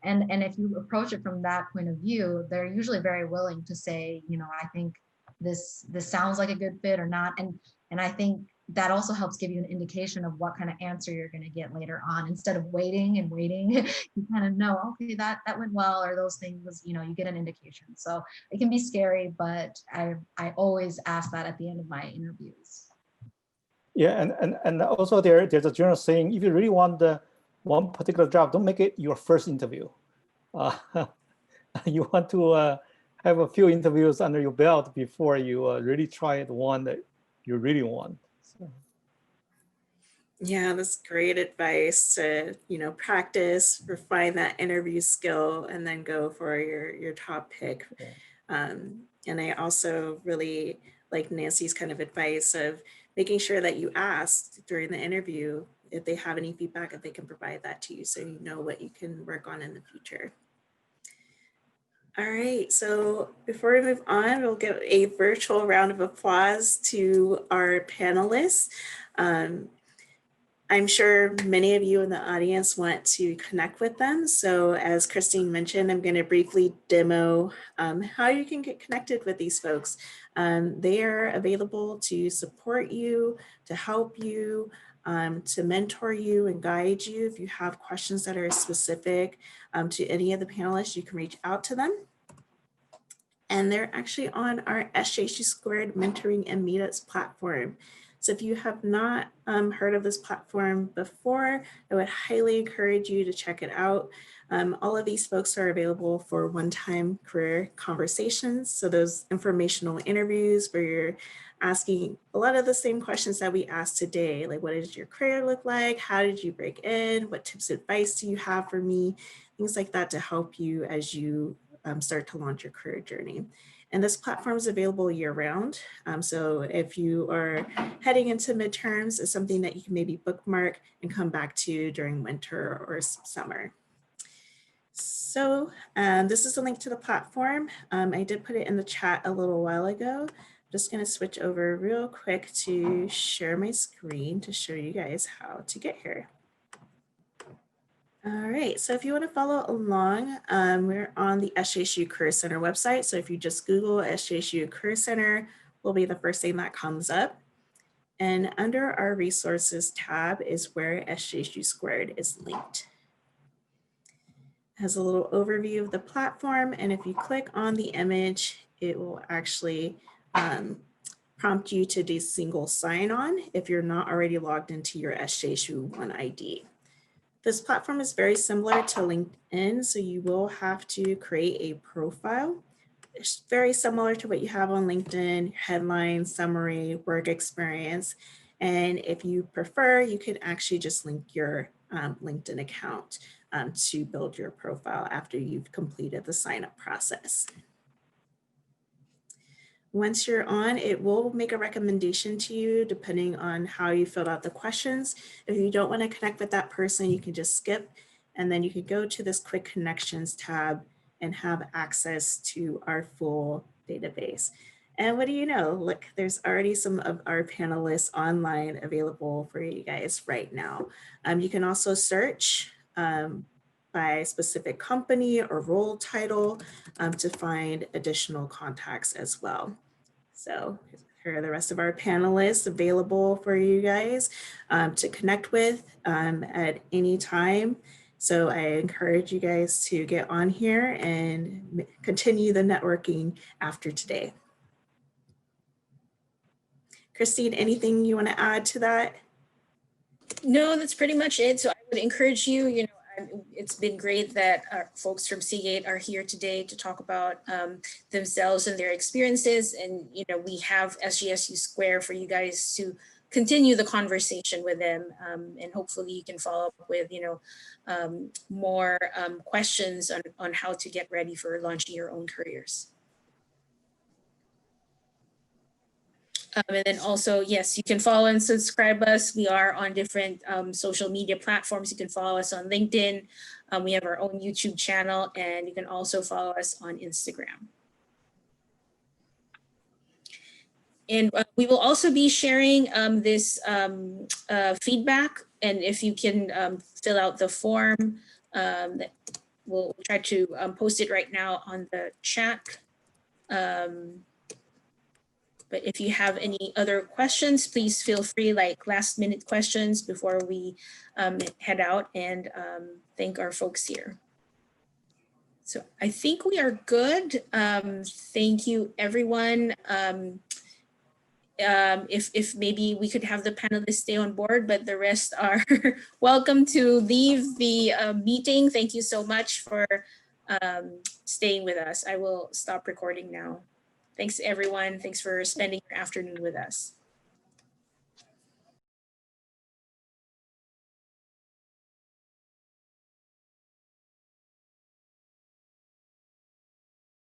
Speaker 7: And if you approach it from that point of view, they're usually very willing to say, I think this sounds like a good fit or not. And I think that also helps give you an indication of what kind of answer you're going to get later on. Instead of waiting and waiting, you kind of know, okay, that went well, or those things, you get an indication. So it can be scary, but I always ask that at the end of my interviews.
Speaker 3: Yeah, and also there's a general saying, if you really want the one particular job, don't make it your first interview. You want to have a few interviews under your belt before you really try the one that you really want. So.
Speaker 1: Yeah, that's great advice to, practice, refine that interview skill, and then go for your top pick. Yeah. And I also really like Nancy's kind of advice of making sure that you ask during the interview if they have any feedback, if they can provide that to you, so you know what you can work on in the future. All right, so before we move on, we'll give a virtual round of applause to our panelists. I'm sure many of you in the audience want to connect with them. So as Christine mentioned, I'm going to briefly demo how you can get connected with these folks. They are available to support you, to help you, to mentor you and guide you. If you have questions that are specific to any of the panelists, you can reach out to them. And they're actually on our SJSU Squared Mentoring and Meetups platform. So if you have not heard of this platform before, I would highly encourage you to check it out. All of these folks are available for one-time career conversations. So those informational interviews where you're asking a lot of the same questions that we asked today, like what does your career look like? How did you break in? What tips of advice do you have for me? Things like that to help you as you start to launch your career journey. And this platform is available year round. So if you are heading into midterms, it's something that you can maybe bookmark and come back to during winter or summer. So this is a link to the platform. I did put it in the chat a little while ago. I'm just going to switch over real quick to share my screen to show you guys how to get here. All right, so if you want to follow along, we're on the SJSU Career Center website. So if you just Google SJSU Career Center, will be the first thing that comes up. And under our resources tab is where SJSU Squared is linked. It has a little overview of the platform. And if you click on the image, it will actually prompt you to do single sign-on if you're not already logged into your SJSU One ID. This platform is very similar to LinkedIn, so you will have to create a profile. It's very similar to what you have on LinkedIn, headline, summary, work experience. And if you prefer, you can actually just link your LinkedIn account to build your profile after you've completed the sign-up process. Once you're on, it will make a recommendation to you depending on how you filled out the questions. If you don't want to connect with that person, you can just skip, and then you can go to this quick connections tab and have access to our full database. And what do you know? Look, there's already some of our panelists online available for you guys right now. You can also search by specific company or role title to find additional contacts as well. So here are the rest of our panelists available for you guys to connect with at any time. So I encourage you guys to get on here and continue the networking after today. Christine, anything you want to add to that?
Speaker 2: No, that's pretty much it. So I would encourage you, It's been great that our folks from Seagate are here today to talk about themselves and their experiences. And, you know, we have SGSU Square for you guys to continue the conversation with them. And hopefully you can follow up with, you know, more questions on how to get ready for launching your own careers. And then also, yes, you can follow and subscribe us. We are on different social media platforms. You can follow us on LinkedIn. We have our own YouTube channel, and you can also follow us on Instagram. And we will also be sharing this feedback. And if you can fill out the form, that we'll try to post it right now on the chat. But if you have any other questions, please feel free, like last minute questions before we head out and thank our folks here. So I think we are good. Thank you, everyone. If maybe we could have the panelists stay on board, but the rest are welcome to leave the meeting. Thank you so much for staying with us. I will stop recording now. Thanks, everyone. Thanks for spending your afternoon with us.